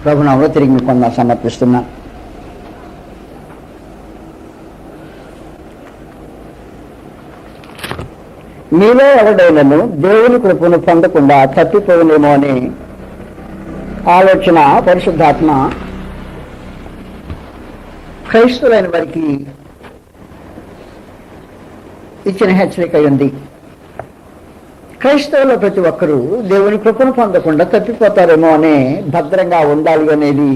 ప్రభునామములో తిరిగి మీకు వందనాలు సమర్పిస్తున్నా. మీలో ఎవడైనను దేవుని కృపను పొందకుండా తప్పిపోవునేమో అనే ఆలోచన పరిశుద్ధాత్మ క్రైస్తవులైన వారికి ఇచ్చిన హెచ్చరిక ఉంది. క్రైస్తవుల ప్రతి ఒక్కరూ దేవుని కృపను పొందకుండా తప్పిపోతారేమో అనే భద్రంగా ఉండాలి అనేది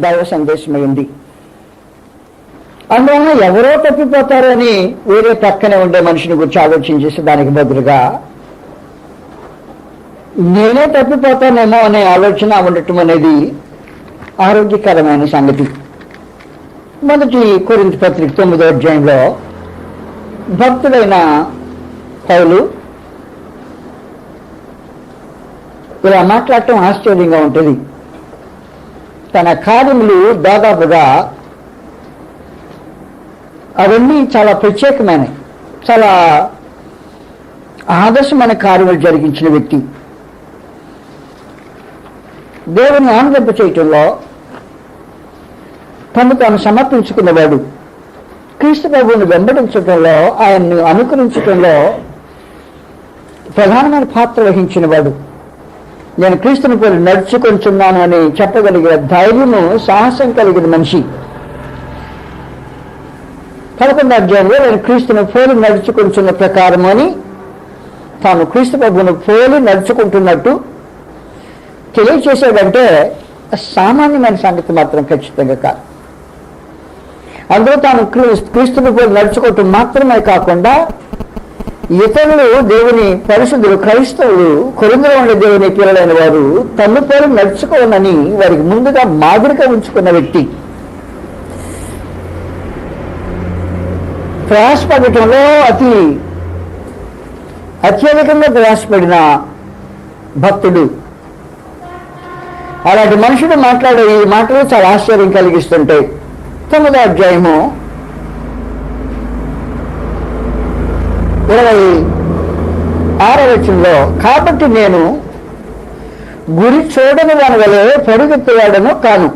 దైవ సందేశమై ఉంది. అందువలన ఎవరో తప్పిపోతారు అని వేరే పక్కనే ఉండే మనిషిని గురించి ఆలోచించేసి దానికి బదులుగా నేనే తప్పిపోతానేమో అనే ఆలోచన ఉండటం అనేది ఆరోగ్యకరమైన సంగతి. మొదటి కొరింథీ పత్రిక 9వ అధ్యాయంలో భక్తుడైన పౌలు ఇలా మాట్లాడటం ఆశ్చర్యంగా ఉంటుంది. తన కార్యములు దాదాపుగా అవన్నీ చాలా ప్రత్యేకమైనవి, చాలా ఆదర్శమైన కార్యములు జరిగించిన వ్యక్తి. దేవుని ఆనందింప చేయటంలో తను తాను సమర్పించుకున్నవాడు, క్రీస్తు ప్రభువుని వెంబడించడంలో ఆయన్ని అనుకరించడంలో ప్రధానమైన పాత్ర వహించిన వాడు. నేను క్రీస్తుని పోలి నడుచుకొంచున్నాను అని చెప్పగలిగిన ధైర్యము, సాహసం కలిగిన మనిషి. 11వ అధ్యాయంలో నేను క్రీస్తుని పోలి నడుచుకుంటున్న ప్రకారం అని తాను క్రీస్తు ప్రభువును పోలి నడుచుకుంటున్నట్టు తెలియచేసాడంటే సామాన్యమైన సంగతి మాత్రం ఖచ్చితంగా కాదు. అందులో తాను క్రీస్తుని పోలి నడుచుకోవటం మాత్రమే కాకుండా ఇతరులు దేవుని పరిశుద్ధులు, క్రైస్తవులు, కొరింథీలో ఉండే దేవుని పిల్లలైన వారు తన్ను పోలి నడుచుకోవాలని వారికి ముందుగా మాదిరిగా ఉంచుకున్న వ్యక్తి. ప్రయాసపడటంలో అత్యధికంగా ప్రయాసపడిన భక్తుడు. అలాంటి మనుషుడు మాట్లాడే ఈ మాటలు చాలా ఆశ్చర్యం కలిగిస్తుంటాయి. 9వ అధ్యాయము 26వ వచనంలో, కాబట్టి నేను గురి చూడని వాని వలె పరుగెత్తేవాడను కాను,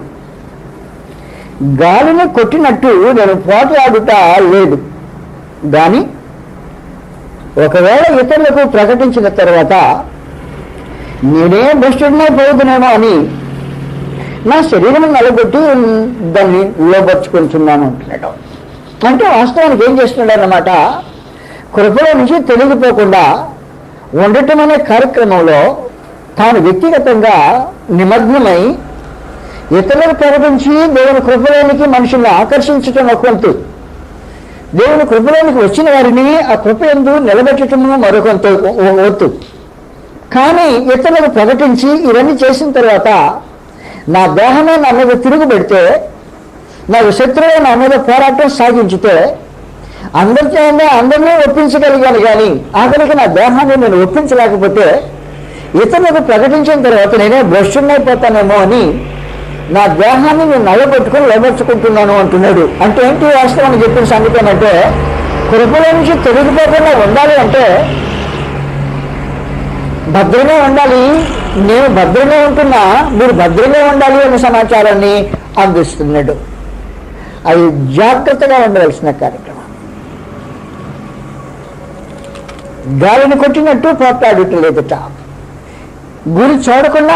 గాలిని కొట్టినట్టు నేను పోట్లాడుట లేదు, కానీ ఒకవేళ ఇతరులకు ప్రకటించిన తర్వాత నేనే భ్రష్టుడినే పోదునేమో అని నా శరీరం నలగొట్టి దాన్ని లోపరుచుకుంటున్నాను అంటున్నాడు. అంటే వాస్తవానికి ఏం చేస్తున్నాడు అన్నమాట, కృపలో నుంచి తొలగిపోకుండా ఉండటం అనే కార్యక్రమంలో తాను వ్యక్తిగతంగా నిమగ్నమై ఇతరులకు ప్రకటించి దేవుని కృపలోనికి మనుషుల్ని ఆకర్షించటం ఒక వంతు, దేవుని కృపలోనికి వచ్చిన వారిని ఆ కృప యందు నిలబెట్టడము మరొకంత వంతు. కానీ ఇతరులకు ప్రకటించి ఇవన్నీ చేసిన తర్వాత నా దేహమే నా మీద తిరుగుబెడితే, నాకు శత్రువు నా మీద పోరాటం సాగించితే అందరినీ ఒప్పించగలిగాను, కానీ ఆఖరికి నా దేహాన్ని నేను ఒప్పించలేకపోతే ఇతరులకు ప్రకటించిన తర్వాత నేనే భ్రష్టున్నైపోతానేమో అని నా దేహాన్ని నేను నల్లబెట్టుకుని లోబర్చుకుంటున్నాను అంటున్నాడు. అంటే ఏంటి వాస్తవాన్ని చెప్పిన సంగతి ఏంటంటే, కృపలో నుంచి తొలగిపోకుండా ఉండాలి అంటే భద్రంగా ఉండాలి. నేను భద్రంగా ఉంటున్నా, మీరు భద్రంగా ఉండాలి అనే సమాచారాన్ని అందిస్తున్నాడు. అది జాగ్రత్తగా ఉండవలసిన కార్యక్రమం. గాలిని కొట్టినట్టు పోట్లాడటం లేదట, గురి చూడకుండా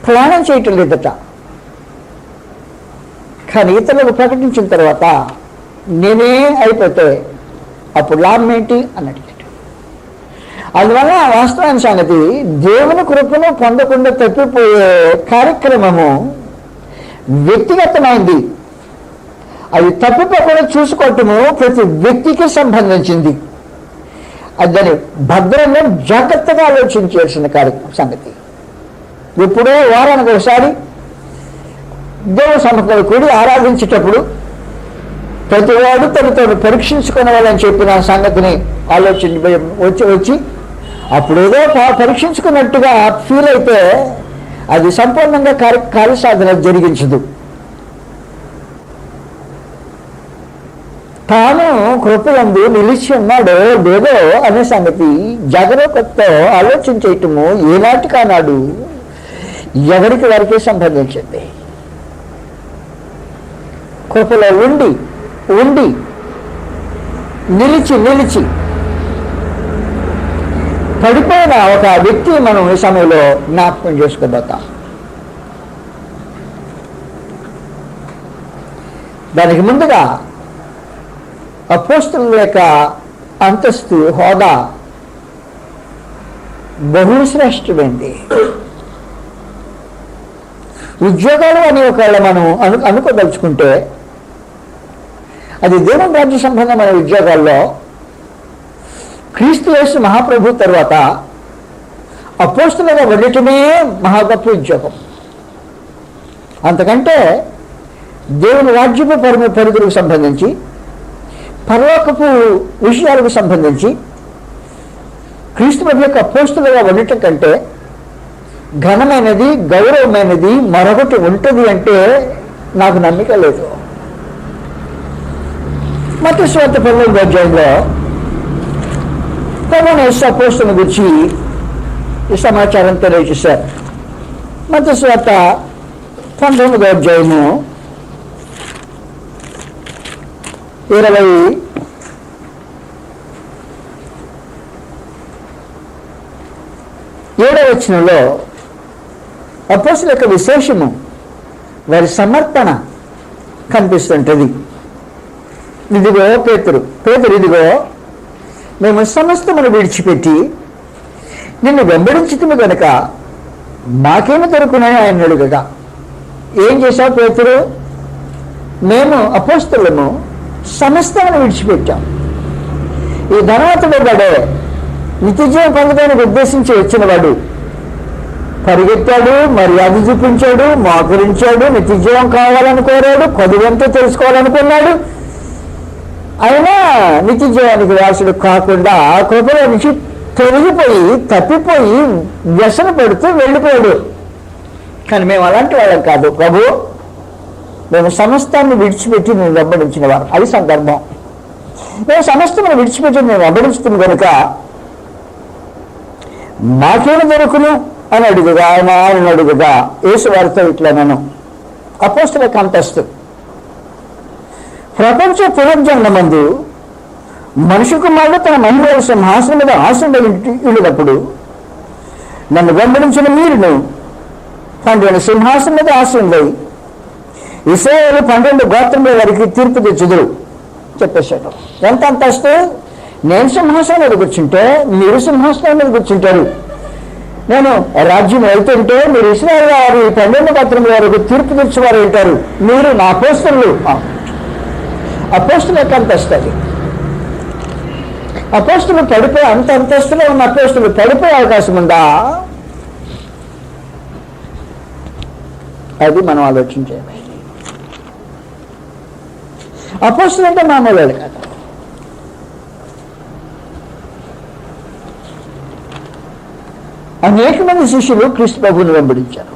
ప్రయాణం చేయటం లేదట, కానీ ఇతరులకు ప్రకటించిన తర్వాత నేనే అయిపోతే అప్పుడు లాభం ఏంటి అన్నట్టు. అందువల్ల వాస్తవానికి సంగతి, దేవుని కృపను పొందకుండా తప్పిపోయే కార్యక్రమము వ్యక్తిగతమైంది. అది తప్పిపోకుండా చూసుకోవటము ప్రతి వ్యక్తికి సంబంధించింది. అది దాన్ని భద్రంగా జాగ్రత్తగా ఆలోచించాల్సిన సంగతి. ఎప్పుడో వారానికి ఒకసారి దేవుని సముఖంలో కూడి ఆరాధించేటప్పుడు ప్రతివాడు తను పరీక్షించుకునేవాళ్ళని చెప్పిన సంగతిని వచ్చి అప్పుడేదో పరీక్షించుకున్నట్టుగా ఫీల్ అయితే అది సంపూర్ణంగా కార్యసాధన జరిగించదు. తాను కృపయందు నిలిచి ఉన్నాడో లేదో అనే సంగతి జాగరూకతతో ఆలోచించేయటము ఏనాటి కానాడు ఎవరికి వారికి సంబంధించింది. కృపలో ఉండి ఉండి నిలిచి పడిపోయిన ఒక వ్యక్తి మనం ఈ సమయంలో జ్ఞాపకం చేసుకోబోతాం. దానికి ముందుగా అపోస్తలుల యొక్క అంతస్తు, హోదా బహుశ్రేష్టమైంది. ఉద్యోగాలు అని ఒకవేళ మనం అనుకోదలుచుకుంటే అది దేవుని రాజ్య సంబంధమైన ఉద్యోగాల్లో క్రీస్తు యేసు మహాప్రభు తర్వాత అపోస్తలుగా వెళ్ళటమే మహా గొప్ప ఉద్యోగం. అంతకంటే దేవుని రాజ్యపు పరిధులకు సంబంధించి, పరలోకపు విషయాలకు సంబంధించి క్రీస్తు ప్రభు యొక్క అపోస్తలుగా వెళ్ళటం కంటే ఘనమైనది, గౌరవమైనది మరొకటి ఉంటుంది అంటే నాకు నమ్మిక లేదు. మత్తయి సువార్త 12వ అధ్యాయంలో ప్రభువైన యేసు అపోస్తలుల గురించి ఈ సమాచారం తెలియజేశారు. మత్తయి సువార్త 19వ అధ్యాయము 27వ వచనంలో అపోస్తలుల యొక్క విశేషము, వారి సమర్పణ కనిపిస్తుంటుంది. ఇదిగో పేతురు ఇదిగో మేము సమస్తమును విడిచిపెట్టి నిన్ను వెంబడించుతుము గనుక మాకేమి దొరుకునని ఆయన అడుగగా, ఏం చేశావు పేతురు? మేము అపోస్తలులము సమస్తమును విడిచిపెట్టాం. ఈ ధనవంతుడు వాడే నిత్యజీవం పొందడానికి ఉద్దేశించి వచ్చిన వాడు పరిగెత్తాడు, మర్యాద చూపించాడు, మోకరించాడు, నిత్యజీవం కావాలని కోరాడు, కొద్దిగంతా తెలుసుకోవాలనుకున్నాడు. అయినా నిత్యజీవానికి వారసుడు కాకుండా కృపలో నుంచి తొలగిపోయి తప్పిపోయి వ్యసన పడుతూ వెళ్ళిపోయాడు. కానీ మేము అలాంటి వాళ్ళం కాదు ప్రభు, మేము సమస్తాన్ని విడిచిపెట్టి మేము వెంబడించిన వారు. అది సందర్భం. మేము సమస్తమును విడిచిపెట్టి మేము వెంబడించుతున్నాం కనుక మాకేమి దొరుకును అని అడుగుగా ఆయన అడుగుగా యేసు వారితో ఇట్లా నేను అపోస్తలుల అంతస్తు, ప్రపంచ పునర్జన్మమందు మనిషి కుమారుడు తన మహిళల సింహాసనం మీద ఆసీనుడైనప్పుడు నన్ను వెంబడించిన మీరును 12 సింహాసనం మీద ఆసీనుడై ఇశ్రాయేలు 12 గోత్రముల వారికి తీర్పు తెచ్చుదురు చెప్పేశాడు. ఎంత అంతస్తు? నేను సింహాసనం మీద కూర్చుంటే మీరు సింహాసనం మీద కూర్చుంటారు. నేను రాజ్యం వెళ్తుంటే మీరు ఇశ్రాయేలు వారి 12 గోత్రముల వారికి తీర్పు తెచ్చేవారు ఉంటారు. మీరు నా అపోస్తలులు. అపోస్తలుల యొక్క అంతస్తు అది. అపోస్తలు పడిపోయి అంత అంతస్తులో ఉన్న అపోస్తలు పడిపోయే అవకాశం ఉందా? అది మనం ఆలోచించాలి. అపోస్తలు అంటే మామూలు కాదు. అనేక మంది శిష్యులు క్రీస్తు ప్రభువుని వెంబడించారు.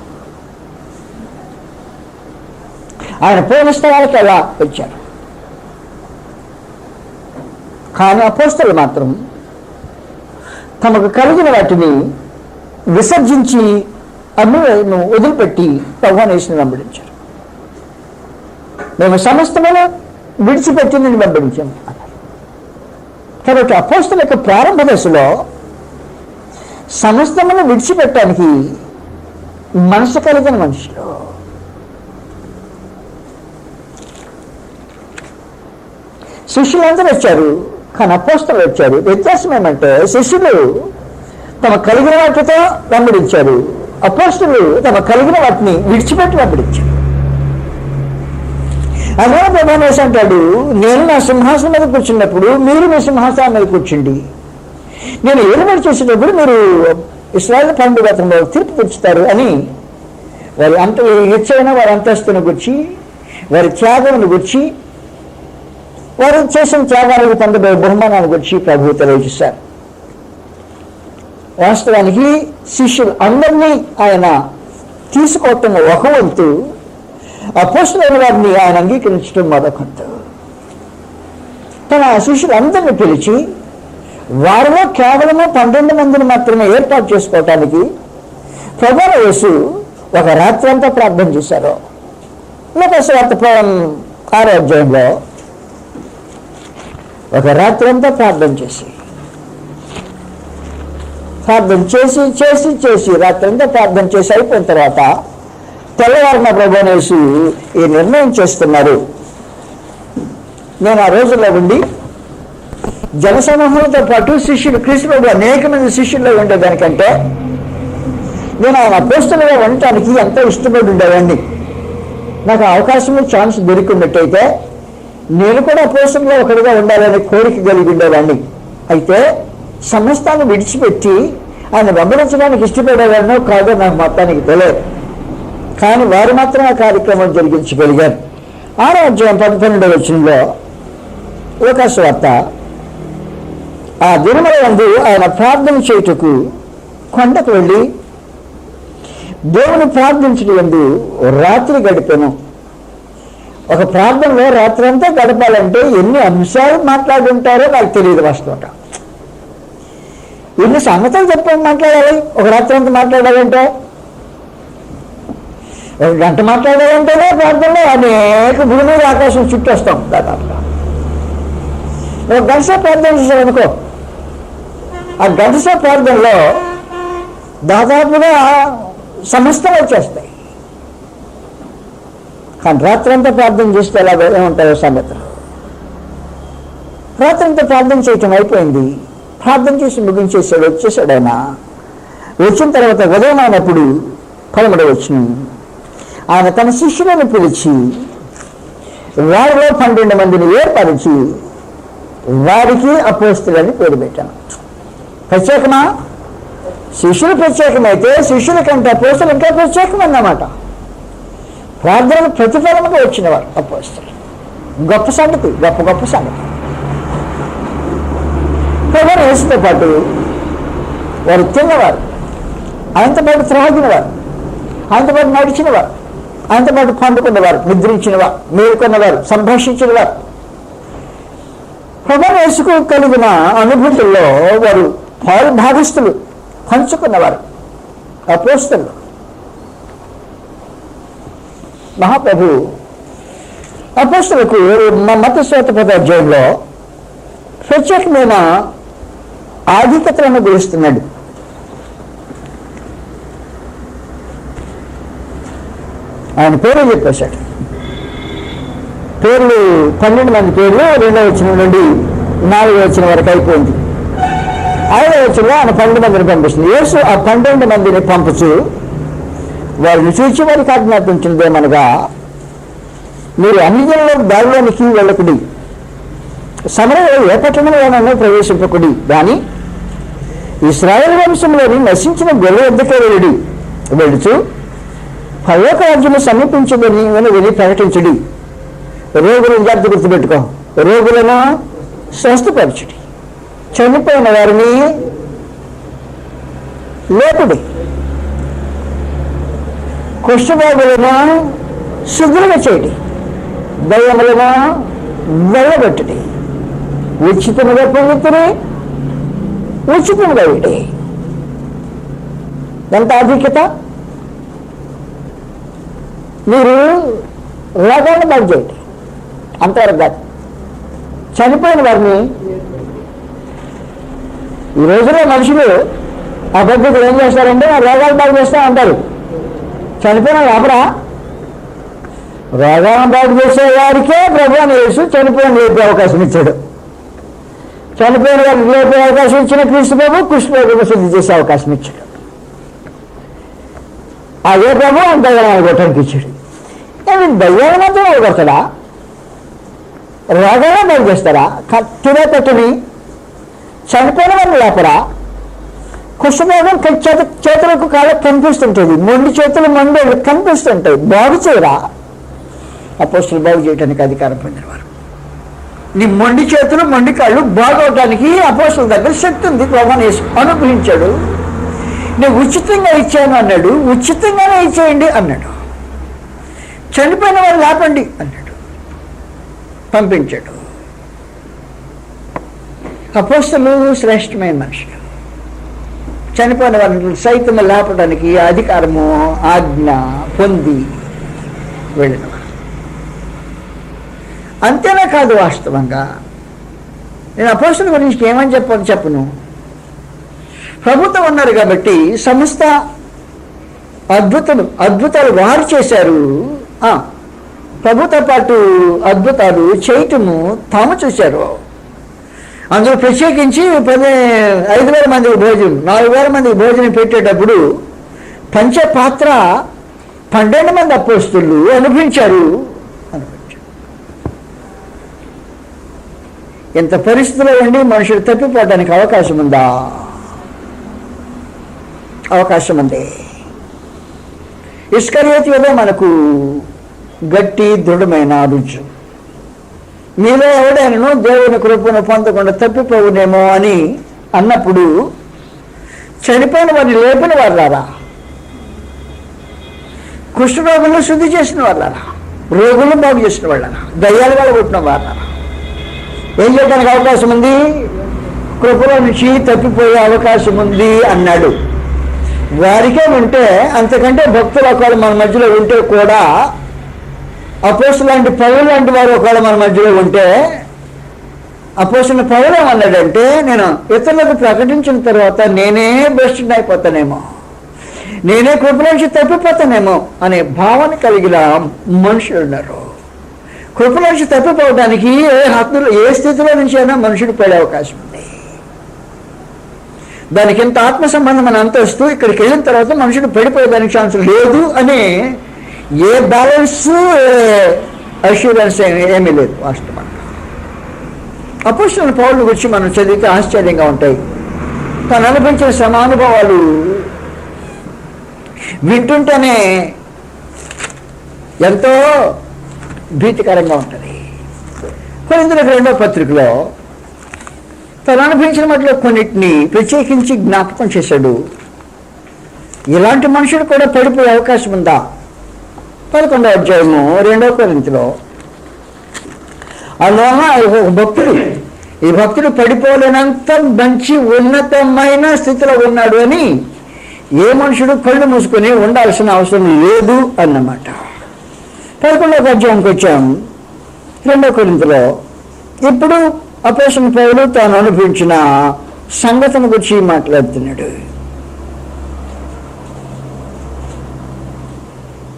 ఆయన పూర్ణ స్థలాలకు ఎలా వచ్చారు. కానీ అపోస్తలు మాత్రం తమకు కలిగిన వాటిని విసర్జించి అన్యులను వదిలిపెట్టి ప్రభువుని యేసుని వెంబడించారు. మేము సమస్తమును విడిచిపెట్టి నేను వెంబడించాము అన్నారు. కాబట్టి అపోస్తలుల యొక్క ప్రారంభ దశలో సమస్తమును విడిచిపెట్టడానికి మనసు కలిగిన మనుషులు. శిష్యులందరూ వచ్చారు, కానీ అపోస్తలులు వచ్చారు. వ్యత్యాసం ఏమంటే శిష్యులు తమ కలిగిన వాటితో వెంబడించారు, అపోస్తలులు తమ కలిగిన వాటిని విడిచిపెట్టి వెంబడించారు. అదే ప్రభువైన యేసు అంటాడు, నేను నా సింహాసనం మీద కూర్చున్నప్పుడు మీరు మీ సింహాసనం మీద కూర్చుండి, నేను ఏలుబడి చేసేటప్పుడు మీరు ఇశ్రాయేలు 12 గోత్రముల తీర్పు తెచ్చుతారు అని వారి హెచ్చైన వారి అంతస్తును గురించి, వారి త్యాగమును గురించి, వారు చేసిన త్యాగాలకు పొందబోయే బహుమానాల గురించి ప్రభువు తెలియజేశారు. వాస్తవానికి శిష్యులు అందరినీ ఆయన తీసుకోవటం ఒక వంతు, అపోస్తలులైన వారిని ఆయన అంగీకరించడం మరొకంతు. తన శిష్యులందరినీ పిలిచి వారిలో కేవలము 12 మందిని మాత్రమే ఏర్పాటు చేసుకోవటానికి ప్రభువైన యేసు ఒక రాత్రి అంతా ప్రార్థన చేశారు. లూకాసు వార్త 6వ అధ్యాయంలో ఒక రాత్రి అంతా ప్రార్థన చేసి రాత్రి అంతా ప్రార్థన చేసి అయిపోయిన తర్వాత తెల్లవారిన ప్రభువుని యేసు ఈ నిర్ణయం చేస్తున్నారు. నేను ఆ రోజుల్లో ఉండి జనసమూహంతో పాటు శిష్యులు, క్రీస్తులో అనేక మంది శిష్యుల్లో ఉండేదానికంటే నేను ఆయన అపోస్తలుగా ఉండటానికి ఎంతో ఇష్టపడి ఉండేవాడిని. నాకు అవకాశం, ఛాన్స్ దొరికినట్టయితే నేను కూడా అపోస్తలుగా ఒకటిగా ఉండాలని కోరిక కలిగి ఉండేవాడిని. అయితే సమస్తాన్ని విడిచిపెట్టి ఆయన వెంబడించడానికి ఇష్టపడేవాడినో కాదో నాకు మొత్తానికి తెలియదు. కానీ వారు మాత్రం ఆ కార్యక్రమం జరిగించగలిగారు. 6వ అధ్యాయం 12వ వచనంలో లూకాసు వార్త, ఆ దినముల యందు ఆయన ప్రార్థన చేయుటకు కొండకు వెళ్ళి దేవుని ప్రార్థించడం యందు రాత్రి గడిపాను. ఒక ప్రార్థనలో రాత్రి అంతా గడపాలంటే ఎన్ని అంశాలు మాట్లాడుంటారో నాకు తెలియదు. వాస్తవంగా ఎన్ని సంగతులు చెప్పని మాట్లాడాలి. ఒక రాత్రి అంతా మాట్లాడాలంటే, ఒక గంట మాట్లాడాలంటేనే ప్రార్థనలో అనేక భూమి ఆకాశం చుట్టూ వస్తాం. దాదాపుగా ఒక గంట సేపు ప్రార్థన చేశారనుకో, ఆ గంట సేపు ప్రార్థనలో దాదాపుగా సమస్తం వచ్చేస్తాయి. కానీ రాత్రి అంతా ప్రార్థన చేస్తే ఎలా ఏముంటాయో సంగతులు. రాత్రి అంతా ప్రార్థన చేయటం అయిపోయింది. ప్రార్థన చేసి ముగించేసాడు, వచ్చేసాడు. ఆయన వచ్చిన తర్వాత ఉదయం అయినప్పుడు 13వ వచనం, ఆయన తన శిష్యులను పిలిచి వారిలో 12 మందిని ఏర్పరిచి వారికి అపోస్తలులని పేరు పెట్టాను. ప్రత్యేకమా? శిష్యులు ప్రత్యేకమైతే శిష్యుల కంటే అపోస్తలు ఇంకా ప్రత్యేకమన్నమాట. ప్రార్థనకు ప్రతిఫలముగా వచ్చినవారు అపోస్తలు. గొప్ప సంగతి, గొప్ప సంగతి. ప్రభువుని యేసుతో పాటు వారు తిన్నవారు, ఆయనతో పాటు త్రాగినవారు, ఆయనతో పాటు నడిచినవారు, ఆయనతో పాటు పండుకున్నవారు, నిద్రించినవారు, మేలుకొన్నవారు, సంభాషించినవారు. ప్రభువుని యేసుకు కలిగిన అనుభూతుల్లో వారు పాలు భాగస్తులు, పంచుకున్నవారు అపోస్తలు. మహాప్రభు అపోస్తలకు మత్తయి సువార్త 10వ అధ్యాయంలో ప్రత్యేకమైన ఆధిక్యతలను గురిస్తున్నాడు. ఆయన పేర్లు చెప్పేశాడు. పేర్లు 12 మంది పేర్లు 2వ వచనం నుండి 4వ వచనం వరకు అయిపోయింది. 5వ వచనంలో ఆయన 12 మందిని పంపిస్తుంది. యేసు ఆ 12 మందిని పంపుచు వారిని చూచి వారికి ఆజ్ఞాపించినదేమనగా, మీరు అన్ని జనుల దారిలోనికి వెళ్ళకుడి, సమరయంలో ఏ పట్టణంలోనూ ప్రవేశింపకుడి, కానీ ఇశ్రాయేలు వంశంలోని నశించిన గొర్రె వద్దకే వెళుచు పరలోక రాజ్యము సమీపించదని వెళ్ళి ప్రకటించుడి. రోగులను జాగ్రత్త గుర్తుపెట్టుకో, రోగులను స్వస్థపరచుడి, చనిపోయిన వారిని లేపుడి, కుష్ఠరోగులను శుద్ధులుగా చేయడి, దయ్యములను వెళ్ళగొట్టుడి, ఉచితముగా పొందుతుని ఉచితముగా వేడి. ఎంత ఆధిక్యత! మీరు రోగాలను బాగు చేయండి, అంతవరకు కాదు. చనిపోయిన వారిని ఈ రోజులో మనుషులు అబద్ధకులు ఏం చేస్తారంటే రోగాలు బాగు చేస్తా అంటారు. చనిపోయిన ఆపరా? రోగాలను బాగు చేసే వారికే ప్రభువుని యేసు చనిపోయిన లేపే అవకాశం ఇచ్చాడు. చనిపోయిన వారికి లేపే అవకాశం ఇచ్చిన క్రీస్తు ప్రభు కుష్ఠరోగులను శుద్ధి చేసే అవకాశం ఇచ్చాడు. అదే ప్రభు ఆయన దయ్యాలను కొట్టడానికి ఇచ్చాడు. ఏమి దయ్యాలు మాత్రం కొడతాడా? రోగాలను బాగు చేస్తారా? కత్తిలో పెట్టని చనిపోయిన వారిని లేపరా? కుష్ఠరోగం చేతులకు కాళ్ళకు కనిపిస్తుంటుంది, మొండి చేతులు మొండి కనిపిస్తుంటాయి, బాగు చేయరా? అపోస్తలులు బాగు చేయడానికి అధికారం పొందినవారు. నీ మొండి చేతులు మొండి కాళ్ళు బాగవటానికి అపోస్తలుల దగ్గర శక్తి ఉంది. ప్రభువుని యేసు అనుగ్రహించాడు. నేను ఉచితంగా ఇచ్చాను అన్నాడు, ఉచితంగానే ఇచ్చేయండి అన్నాడు. చనిపోయిన వారు లేపండి అన్నాడు, పంపించాడు. అపోస్తలులు శ్రేష్టమైన మనుషులు, చనిపోయిన వారిని సైతం లేపడానికి అధికారము ఆజ్ఞ పొంది వెళ్ళిన. అంతేనా కాదు, వాస్తవంగా నేను అపోస్తలుల గురించి ఏమని చెప్పను. ప్రభుత్వం ఉన్నారు కాబట్టి సమస్త అద్భుతాలు వారు చేశారు. ప్రభుతో పాటు అద్భుతాలు చేయటము తాము చూశారు. అందులో ప్రత్యేకించి 5,000 మందికి భోజనం, 4,000 మందికి భోజనం పెట్టేటప్పుడు పంచపాత్ర 12 మంది అపోస్తలులు అనుభవించారు. ఇంత పరిస్థితిలో ఉండి మనుషులు తప్పిపోవడానికి అవకాశం ఉందా? అవకాశం ఉంది. ఇస్కరియోతు ఏదో మనకు గట్టి దృఢమైన రుజు. మీలో ఎవడైనా దేవుని కృపను పొందకుండా తప్పిపోవునేమో అని అన్నప్పుడు చనిపోయిన వారిని లేపిన వాళ్ళారా, కుష్ఠరోగులను శుద్ధి చేసిన వాళ్ళారా, రోగులను బాగు చేసిన వాళ్ళారా, దయ్యాలు వెళ్ళగొట్టిన వాళ్ళారా, ఏం చేయడానికి అవకాశం ఉంది? కృపలో నుంచి తప్పిపోయే అవకాశం ఉంది అన్నాడు. వారికే ఉంటే, అంతకంటే భక్తులు ఒకవేళ మన మధ్యలో ఉంటే కూడా, అపోస్తలులు లాంటి పౌలు లాంటి వారు ఒకవేళ మన మధ్యలో ఉంటే, అపోస్తలుల పౌలు ఏమన్నాడంటే, నేను ఇతరులకు ప్రకటించిన తర్వాత నేనే భ్రష్టుని అయిపోతానేమో, నేనే కృప నుంచి తప్పిపోతానేమో అనే భావన కలిగిన మనుషులు ఉన్నారు. కృప నుంచి తప్పిపోవడానికి ఏ స్థితిలో నుంచి అయినా మనుషుడు పడే అవకాశం ఉంది. దానికి ఎంత ఆత్మ సంబంధమైన అంతస్తు ఇక్కడికి వెళ్ళిన తర్వాత మనుషుడు పడిపోయేదానికి ఛాన్స్ లేదు అని ఏ బ్యాలెన్స్ అష్యూరెన్స్ ఏమీ లేదు. వాస్తవంగా అపోస్తలుల పౌలు గురించి మనం చదివితే ఆశ్చర్యంగా ఉంటాయి. తను అనిపించిన సమానుభవాలు వింటుంటేనే ఎంతో భీతికరంగా ఉంటుంది. కొరింథీయులకు 2వ పత్రికలో తను అనిపించిన వాటిలో కొన్నిటిని ప్రత్యేకించి జ్ఞాపకం చేశాడు. ఇలాంటి మనుషుడు కూడా పడిపోయే అవకాశం ఉందా? 11వ అధ్యాయము 2వ కొరింథీలో అందువలన ఈ భక్తుడు పడిపోలేనంత మంచి ఉన్నతమైన స్థితిలో ఉన్నాడు అని ఏ మనుషుడు కళ్ళు మూసుకొని ఉండాల్సిన అవసరం లేదు అన్నమాట. 11వ అధ్యాయంకి వచ్చాం. 2వ కొరింథీలో ఇప్పుడు అపోస్తలుల పౌలు తాను అనుభవించిన సంగతిని గురించి మాట్లాడుతున్నాడు.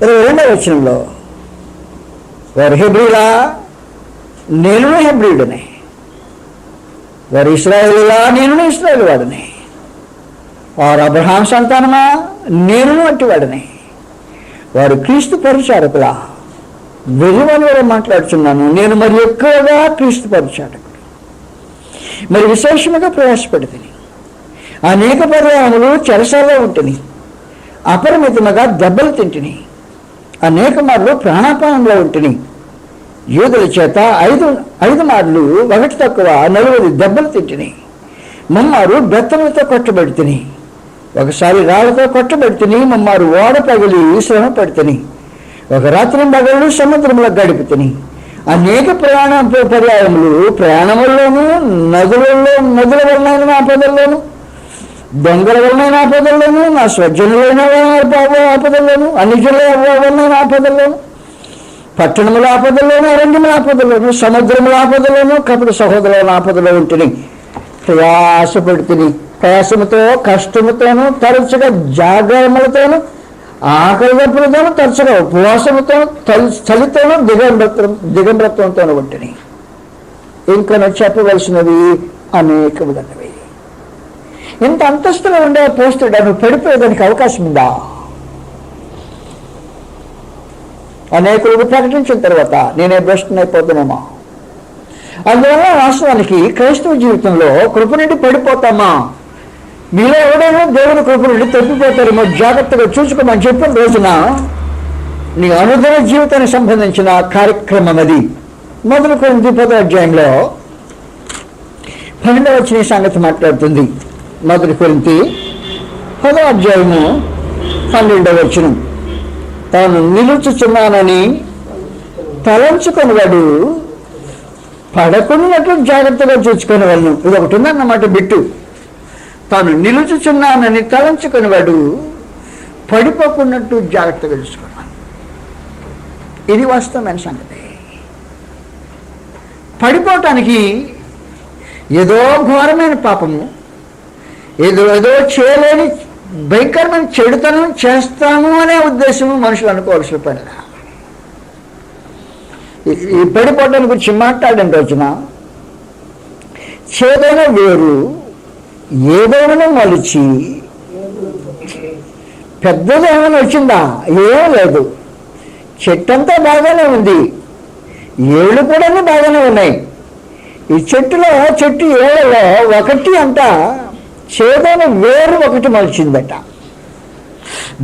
22వ వచనంలో వారు హెబ్రీలా, నేను హెబ్రీయుడనే, వారు ఇశ్రాయేలీలా, నేను ఇశ్రాయేలు వాడనే, వారు అబ్రహాం సంతానమా, నేను అట్టి వాడనే, వారు క్రీస్తు పరిచారకులా, వెలువని వారు మాట్లాడుతున్నాను, నేను మరి ఎక్కువగా క్రీస్తు పరిచారకుడు, మరి విశేషముగా ప్రయాసపడుతుంది, అనేక పర్యాయములు చెరసాల్లో ఉంటుంది, అపరిమితముగా దెబ్బలు తింటిని, అనేక మార్లు ప్రాణాపానంలో ఉంటుంది, యూదుల చేత 5 మార్లు 1 తక్కువ 40 దెబ్బలు తింటిని, మమ్మారు బెత్తములతో కొట్టబెడుతుని, ఒకసారి రాళ్లతో కొట్టబెడుతుని, మమ్మారు ఓడ పగిలి శ్రమ పడుతుని, ఒక రాత్రి పగళ్ళు సముద్రంలో గడుపుతుని, అనేక పర్యాయములు ప్రయాణముల్లోనూ, నదుల వలన ఆపదల్లోనూ, దొంగల వలన ఆపదల్లోనూ, నా స్వజనులైన ఆపదల్లోనూ, అన్యజనుల వలన ఆపదల్లోనూ, పట్టణముల ఆపదల్లోనూ, అరణ్యముల ఆపదల్లోనూ, సముద్రముల ఆపదల్లోనూ, కపట సహోదరుల ఆపదలో ఉంటుంది, ప్రయాసపడుతుంది, ప్రయాసముతో కష్టముతోనూ, తరచుగా జాగ్రత్తలతోనూ, ఆకలి దప్పులతోనూ, తరచుగా ఉపవాసముతో, చలితోనూ, దిగంబరత్వంతోనూ ఉంటుంది. ఇంకా చెప్పవలసినవి అనేకములన్నవి. ఇంత అంతస్తులో ఉండే పోస్టుడు నువ్వు పడిపోయేదానికి అవకాశం ఉందా? అనేకులకు ప్రకటించిన తర్వాత నేనే భ్రష్టుని అయిపోతానేమో. అందువల్ల వాస్తవానికి క్రైస్తవ జీవితంలో కృప నుండి పడిపోతామా? మీలో ఎవడైనా దేవుని కృప నుండి తప్పిపోతారేమో, జాగ్రత్తగా చూసుకోమని చెప్పిన రోజున నీ అనుదిన జీవితానికి సంబంధించిన కార్యక్రమం అది. మొదలు కొరింథీ 10వ అధ్యాయంలో 12వ వచనం సంగతి మాట్లాడుతుంది. మొదలు కొరింథీ 10వ అధ్యాయము 12వ వచనం, తాను నిలుచుచున్నానని తలంచుకొని వాడు పడకున్నట్లు జాగ్రత్తగా చూసుకునే వాళ్ళను. ఇది ఒకటి ఉందన్నమాట బిట్టు. తాను నిలుచుచున్నానని తలంచుకుని వాడు పడిపోకున్నట్టు జాగ్రత్తగా చూసుకున్నాను. ఇది వాస్తవమైన సంగతి. పడిపోవటానికి ఏదో ఘోరమైన పాపము, ఏదో చేయలేని భయంకరమైన చెడుతనం చేస్తాము అనే ఉద్దేశము మనుషులు అనుకోవాల్సిన పని. ఈ పడిపోవటాన్ని గురించి మాట్లాడిన రోజున చేదైన వేరు ఏదైనా మలిచి పెద్దది ఏమైనా వచ్చిందా? ఏం లేదు. చెట్టంతా బాగానే ఉంది, ఏళ్ళు కూడా బాగానే ఉన్నాయి. ఈ చెట్టు ఏళ్ళలో ఒకటి అంతా చేదైన వేరు ఒకటి మలిచిందట.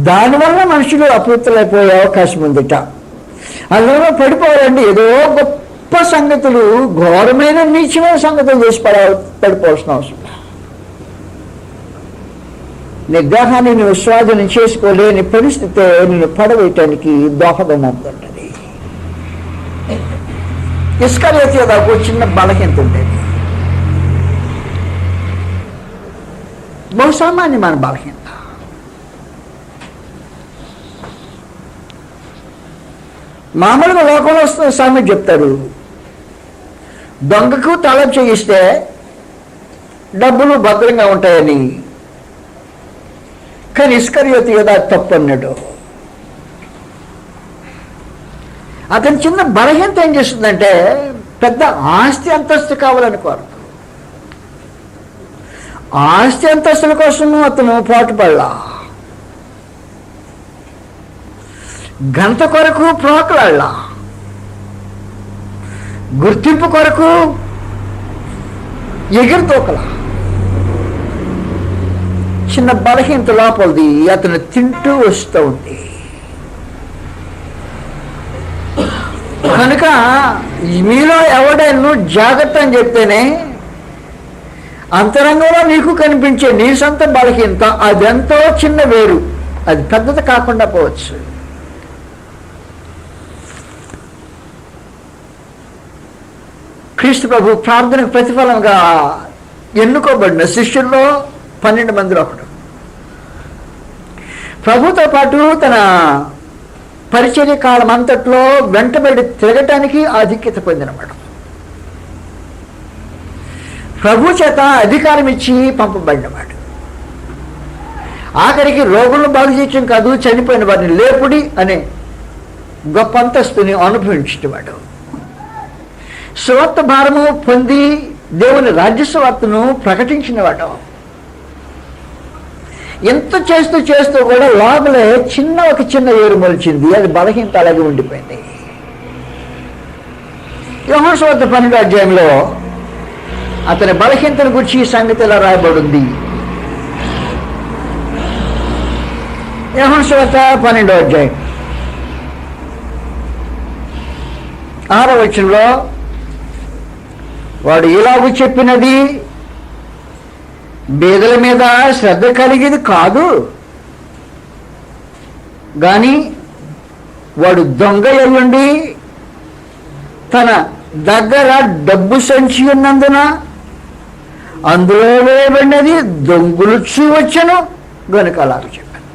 దానివల్ల మనుషులు అపవిత్రులైపోయే అవకాశం ఉందట. అందులో పడిపోవాలండి ఏదో గొప్ప సంగతులు, ఘోరమైన నీచమైన సంగతులు చేసి పడిపోవాల్సిన అవసరం. నిగ్రహాన్ని నువ్వు స్వాధీనం చేసుకోలేని పరిస్థితి నిన్ను పడవేయటానికి దోహదం అవుతుంటుంది. ఇస్కరియోతు యోధాకు చిన్న బలహీనత ఉండేది, బహుసామాన్యమైన బలహీనత. మామూలుగా లోకంలో వస్తున్న సామెత చెప్తారు, దొంగకు తాళం చేయిస్తే డబ్బులు భద్రంగా ఉంటాయని. కానీ ఇస్కరియోతు యోధా తప్పు అన్నాడు. అతని చిన్న బలహీనత ఏం చేస్తుందంటే పెద్ద ఆస్తి అంతస్తు కావాలని కోరదు. ఆస్తి అంతస్తుల కోసము అతను పాటుపడలా, ఘనత కొరకు ప్రోకలాడలా, గుర్తింపు కొరకు ఎగిరితోకలా. చిన్న బలహీనత లోపలిది అతను తింటూ వస్తూ ఉంది. కనుక మీలో ఎవడైనా జాగ్రత్త అని చెప్తేనే అంతరంగంలో నీకు కనిపించే నీ సొంత బలహీనత అదెంతో చిన్న వేరు, అది పెద్దది కాకుండా పోవచ్చు. క్రీస్తు ప్రభు ప్రార్థనకు ప్రతిఫలంగా ఎన్నుకోబడిన శిష్యుల్లో 12 మందిలో ఒకడు. ప్రభుతో పాటు తన పరిచర్య కాలం అంతట్లో వెంటబడి తిరగటానికి ఆధిక్యత పొందినవాడు. ప్రభు చేత అధికారం ఇచ్చి పంపబడినవాడు. ఆఖరికి రోగులను బాగు చేయటం కాదు, చనిపోయిన వారిని లేపుడి అనే గొప్ప అంతస్తుని అనుభవించేవాడు. సువార్త భారము పొంది దేవుని రాజ్య సువార్తను ప్రకటించినవాడు. ఎంత చేస్తూ కూడా లోపలే ఒక చిన్న ఏరు మొలిచింది, అది బలహీనత అలాగే ఉండిపోయింది. యోహాను సువార్త 12వ అధ్యాయంలో అతని బలహీనతను గురించి ఈ సంగతి ఇలా రాయబడింది. యోహాను సువార్త 12వ అధ్యాయం 6వ వచనంలో వాడు ఇలాగూ చెప్పినది బేదల మీద శ్రద్ధ కలిగేది కాదు, కానీ వాడు దొంగ అయ్యుండి తన దగ్గర డబ్బు సంచి ఉన్నందున అందులో వేయబడినది దొంగులుచు వచ్చను గనుక అలాగ చెప్పాను.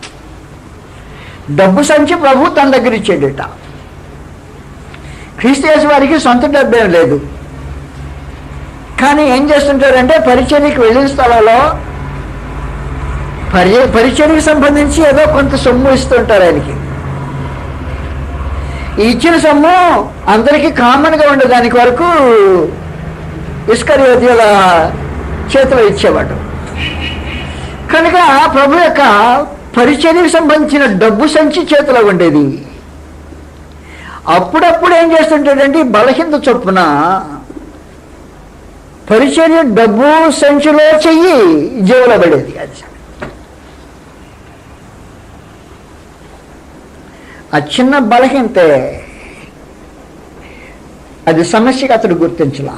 డబ్బు సంచి ప్రభు తన దగ్గర ఇచ్చేడట. క్రీస్తు యేసు వారికి సొంత డబ్బేం లేదు, కానీ ఏం చేస్తుంటారంటే పరిచర్యకి వెళ్ళిన స్థలంలో పరిచర్యకు సంబంధించి ఏదో కొంత సొమ్ము ఇస్తుంటారు ఆయనకి. ఈ ఇచ్చిన సొమ్ము అందరికీ కామన్గా ఉండేదానికి వరకు ఇస్కరియోతు చేతిలో ఇచ్చేవాడు. కనుక ప్రభు యొక్క పరిచర్యకు సంబంధించిన డబ్బు సంచి చేతిలో ఉండేది. అప్పుడప్పుడు ఏం చేస్తుంటాడంటే బలహీనత చొప్పున పరిచర్య డబ్బు సంచిలో చెయ్యి జేబులో పడేది. అది ఆ చిన్న బలహీనతే, అది సమస్యగా అతడు గుర్తించలా.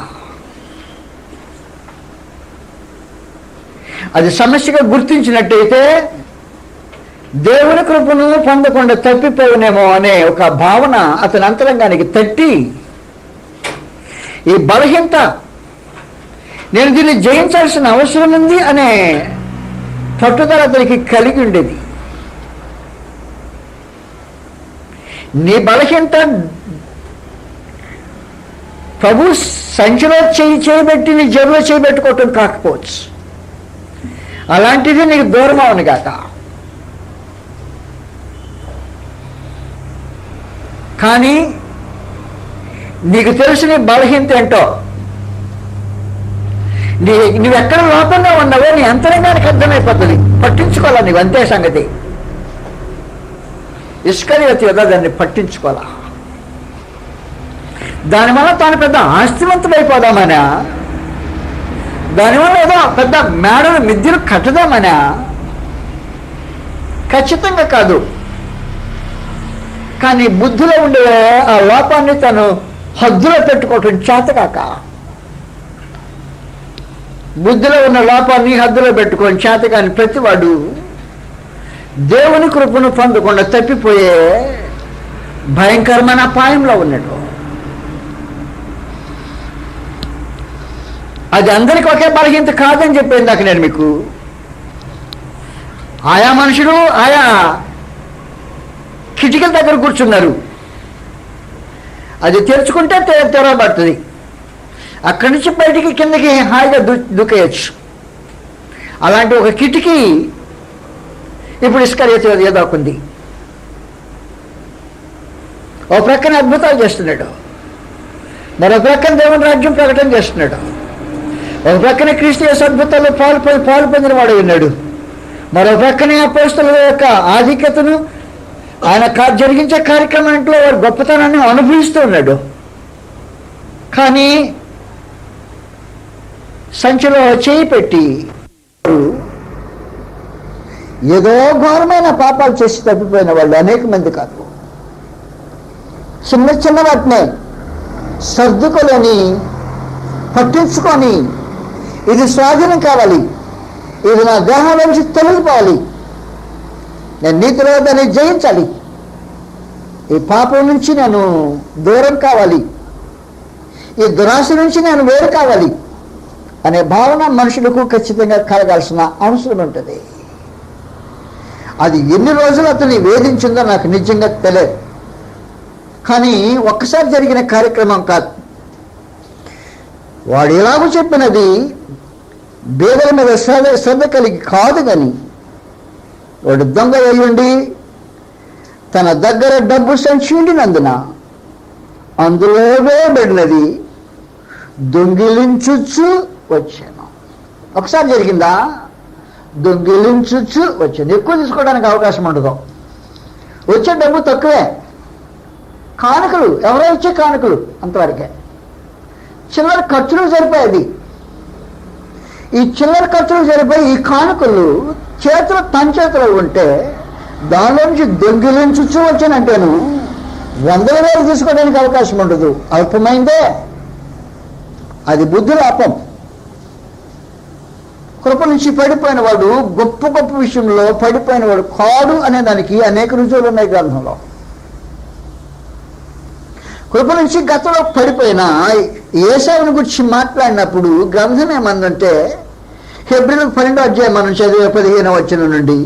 అది సమస్యగా గుర్తించినట్టయితే దేవుని కృపను పొందకుండా తప్పిపోవునేమో అనే ఒక భావన అతని అంతరంగానికి తట్టి, ఈ బలహీనత నేను దీన్ని జయించాల్సిన అవసరం ఉంది అనే పట్టుదల అతనికి కలిగి ఉండేది. నీ బలహీనత ప్రభు సంచిలో చేయబెట్టి నీ జేబులో చేయబెట్టుకోవటం కాకపోవచ్చు. అలాంటిది నీకు దూరం అవును గాక. కానీ నీకు తెలిసిన బలహీనత ఏంటో, నువ్వెక్కడ లోపంగా ఉన్నావో నీ అంతరంగానికి అర్థమైపోతుంది. పట్టించుకోవాలా నీవు, అంతే సంగతి. ఇస్కరియోతు కదా దాన్ని పట్టించుకోవాలా. దానివల్ల తాను పెద్ద ఆస్తివంతుడైపోదామనా, దానివల్ల ఏదో పెద్ద మేడలు మిద్దెలు కట్టదామనా? ఖచ్చితంగా కాదు. కానీ బుద్ధిలో ఉండే ఆ లోపాన్ని తను హద్దులో పెట్టుకోవటం చేతకాక, బుద్ధిలో ఉన్న లోపాన్ని హద్దులో పెట్టుకొని చేతకాని ప్రతివాడు దేవుని కృపను పొందకుండా తప్పిపోయే భయంకరమైన అపాయంలో ఉన్నాడు. అది అందరికీ ఒకే బలహీనత కాదని చెప్పేది నాకు నేను మీకు. ఆయా మనుషులు ఆయా కిటికల దగ్గర కూర్చున్నారు, అది తెరుచుకుంటే తెరవబడుతుంది. అక్కడి నుంచి బయటికి కిందకి హాయిగా దూకేయచ్చు. అలాంటి ఒక కిటికీ ఇప్పుడు ఇస్కరియోతు ఎదుర్కొంది. ఓ ప్రక్కన అద్భుతాలు చేస్తున్నాడు, మరో ప్రక్కన దేవుని రాజ్యం ప్రకటన చేస్తున్నాడు. ఒక ప్రక్కన క్రీస్తు యేసు అద్భుతాల్లో పాలు పొందిన వాడు ఉన్నాడు. మరో ప్రక్కనే అపోస్తలుల యొక్క ఆధిక్యతను, ఆయన జరిగించే కార్యక్రమంలో వాడు గొప్పతనాన్ని అనుభవిస్తూ ఉన్నాడు. కానీ సంచిలో చేయి పెట్టి ఏదో ఘోరమైన పాపాలు చేసి తప్పిపోయిన వాళ్ళు అనేక మంది కాదు. చిన్న చిన్న వాటినే సర్దుకోలేని, పట్టించుకొని ఇది స్వాధీనం కావాలి, ఇది నా దేహం నుంచి తొలగిపోవాలి, నేను నీతిలో దాన్ని జయించాలి, ఈ పాపం నుంచి నేను దూరం కావాలి, ఈ దురాశ నుంచి నేను వేరు కావాలి అనే భావన మనుషులకు ఖచ్చితంగా కలగాల్సిన అవసరం ఉంటుంది. అది ఎన్ని రోజులు అతన్ని వేధించిందో నాకు నిజంగా తెలియదు. కానీ ఒక్కసారి జరిగిన కార్యక్రమం కాదు. వాడు ఎలాగో చెప్పినది బేదల మీద శ్రద్ధ కలిగి కాదు. కానీ వాడు దొంగ అయ్యుండి తన దగ్గర డబ్బు సంచి ఉండినందున అందులో వేయబడినది దొంగిలించుచు వచ్చాను. ఒకసారి జరిగిందా? దొంగిలించుచు వచ్చాను. ఎక్కువ తీసుకోవడానికి అవకాశం ఉండదు. వచ్చే డబ్బు తక్కువే, కానుకలు ఎవరో ఇచ్చే కానుకలు అంతవరకే, చిల్లర ఖర్చులు సరిపోయేది. ఈ చిల్లర ఖర్చులు సరిపోయి ఈ కానుకలు తన చేతిలో ఉంటే దానిలో నుంచి దొంగిలించుచు వచ్చానంటేను 100,000 తీసుకోవడానికి అవకాశం ఉండదు. అల్పమైందే, అది బుద్ధి లోపం. కృప నుంచి పడిపోయిన వాడు గొప్ప గొప్ప విషయంలో పడిపోయిన వాడు కాడు అనే దానికి అనేక రుజువులు ఉన్నాయి గ్రంథంలో. కృప నుంచి గతంలో పడిపోయిన ఏశావుని గురించి మాట్లాడినప్పుడు గ్రంథం ఏమందంటే, హెబ్రీయులకు 12వ అధ్యాయం మనం చదివే 15వ వచనం నుండి,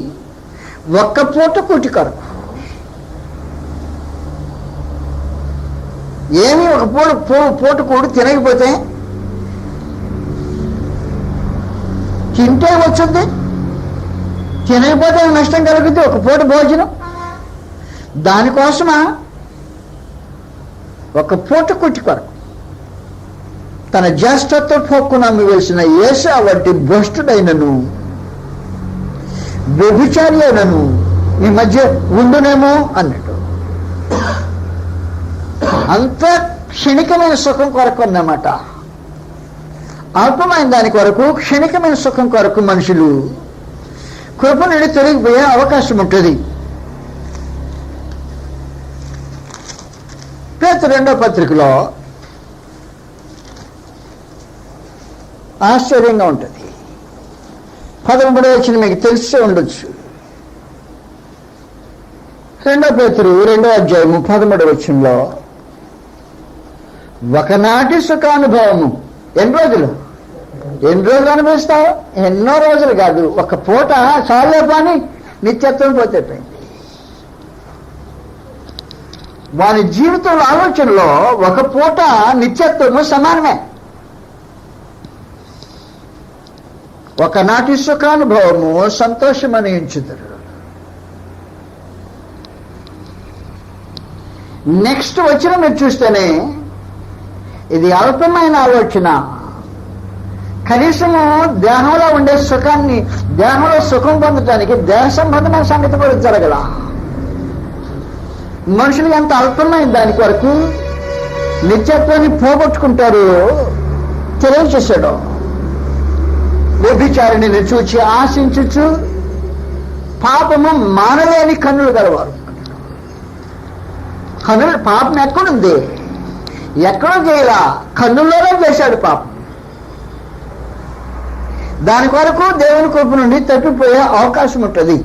ఒక్క పూట కూటి కొరకు ఏమి ఒక పూట కూడు తినకపోతే తింటే వచ్చింది, తినకపోతే నష్టం కలుగుతుంది. ఒక పూట భోజనం దానికోసమా ఒక పూట కుట్టి కొరకు తన జ్యేష్ఠత్వ పొక్కును అమ్మివేసిన ఏశావు వంటి భ్రష్టుడైనను వ్యభిచారి అయినను ఈ మధ్య ఉండునేమో అన్నట్టు. అంత క్షణికమైన సుఖం కొరకు అన్నమాట. అల్పమైన దాని కొరకు, క్షణికమైన సుఖం కొరకు మనుషులు కృప నుండి తొలగిపోయే అవకాశం ఉంటుంది. పేతురు 2వ పత్రికలో ఆశ్చర్యంగా ఉంటుంది. 13వ వచనం మీకు తెలిసే ఉండొచ్చు. 2 పేతురు 2వ అధ్యాయము 13వ వచనంలో, ఒకనాటి సుఖానుభవము ఎన్ని రోజులు? ఎన్ని రోజులు అనుభవిస్తావు? ఎన్నో రోజులు కాదు, ఒక పూట చాలే పని నిత్యత్వం పోతే పోయింది. వారి జీవితంలో ఆలోచనలో ఒక పూట నిత్యత్వము సమానమే. ఒకనాటి సుఖానుభవము సంతోషమని ఎంచుతారు. నెక్స్ట్ వచ్చిన మీరు చూస్తేనే ఇది అల్పమైన ఆలోచన. కనీసము దేహంలో ఉండే సుఖాన్ని, దేహంలో సుఖం పొందడానికి దేహ సంబంధమైన సంగతి కూడా జరగల. మనుషులు ఎంత అల్పమైన దాని కొరకు నిత్యత్వాన్ని పోగొట్టుకుంటారు తెలియచేశాడు. వ్యభిచారిణిని చూచి ఆశించుచు పాపము మానలేని కన్నులు గలవారు. కన్నులు పాపం ఎక్కడుంది? ఎక్కడో చేయలా, కన్నుల్లోనే చేశాడు పాపం. దాని కొరకు దేవుని కృప నుండి తప్పిపోయే అవకాశం ఉంటుంది.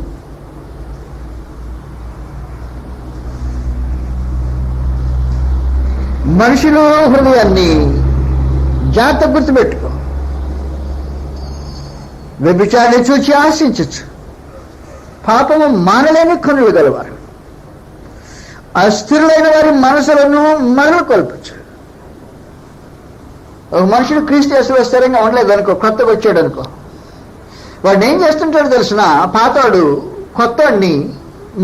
మనుషులు హృదయాన్ని జాగ్రత్త గుర్తుపెట్టుకో. వ్యభిచారిని చూచి ఆశించచ్చు, పాపము మానలేని కన్నులు గలవారు. అస్థిరులైన వారి మనసులను మరలు కొల్పచ్చు. ఒక మనుషుడు క్రీస్తు యేసులో స్థిరంగా ఉండలేదు అనుకో, కొత్తగా వచ్చాడు అనుకో, వాడిని ఏం చేస్తుంటాడు తెలిసిన? పాతవాడు కొత్తవాడిని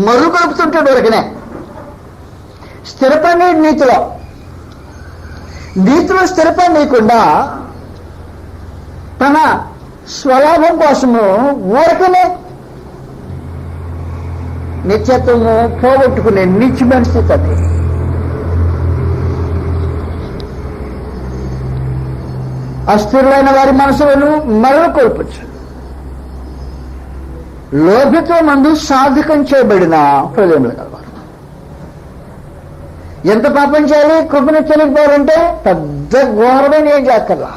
మరులు కొలుపుతుంటాడు. వరకనే స్థిరపడి నీతిలో స్థిరపడకుండా తన స్వలాభం కోసము ఊరకనే నిత్యత్వము పోగొట్టుకునే నీచమైన స్థితి అది. అస్థిరులైన వారి మనసులను మరల కోల్పచ్చు. లోభిత్వం మందు సాధకం చేయబడిన హృదయములు కలవారు. ఎంత పాపం చేయాలి కృపను తెలియకపోవాలంటే? పెద్ద ఘోరమైన ఏం చేస్తారా?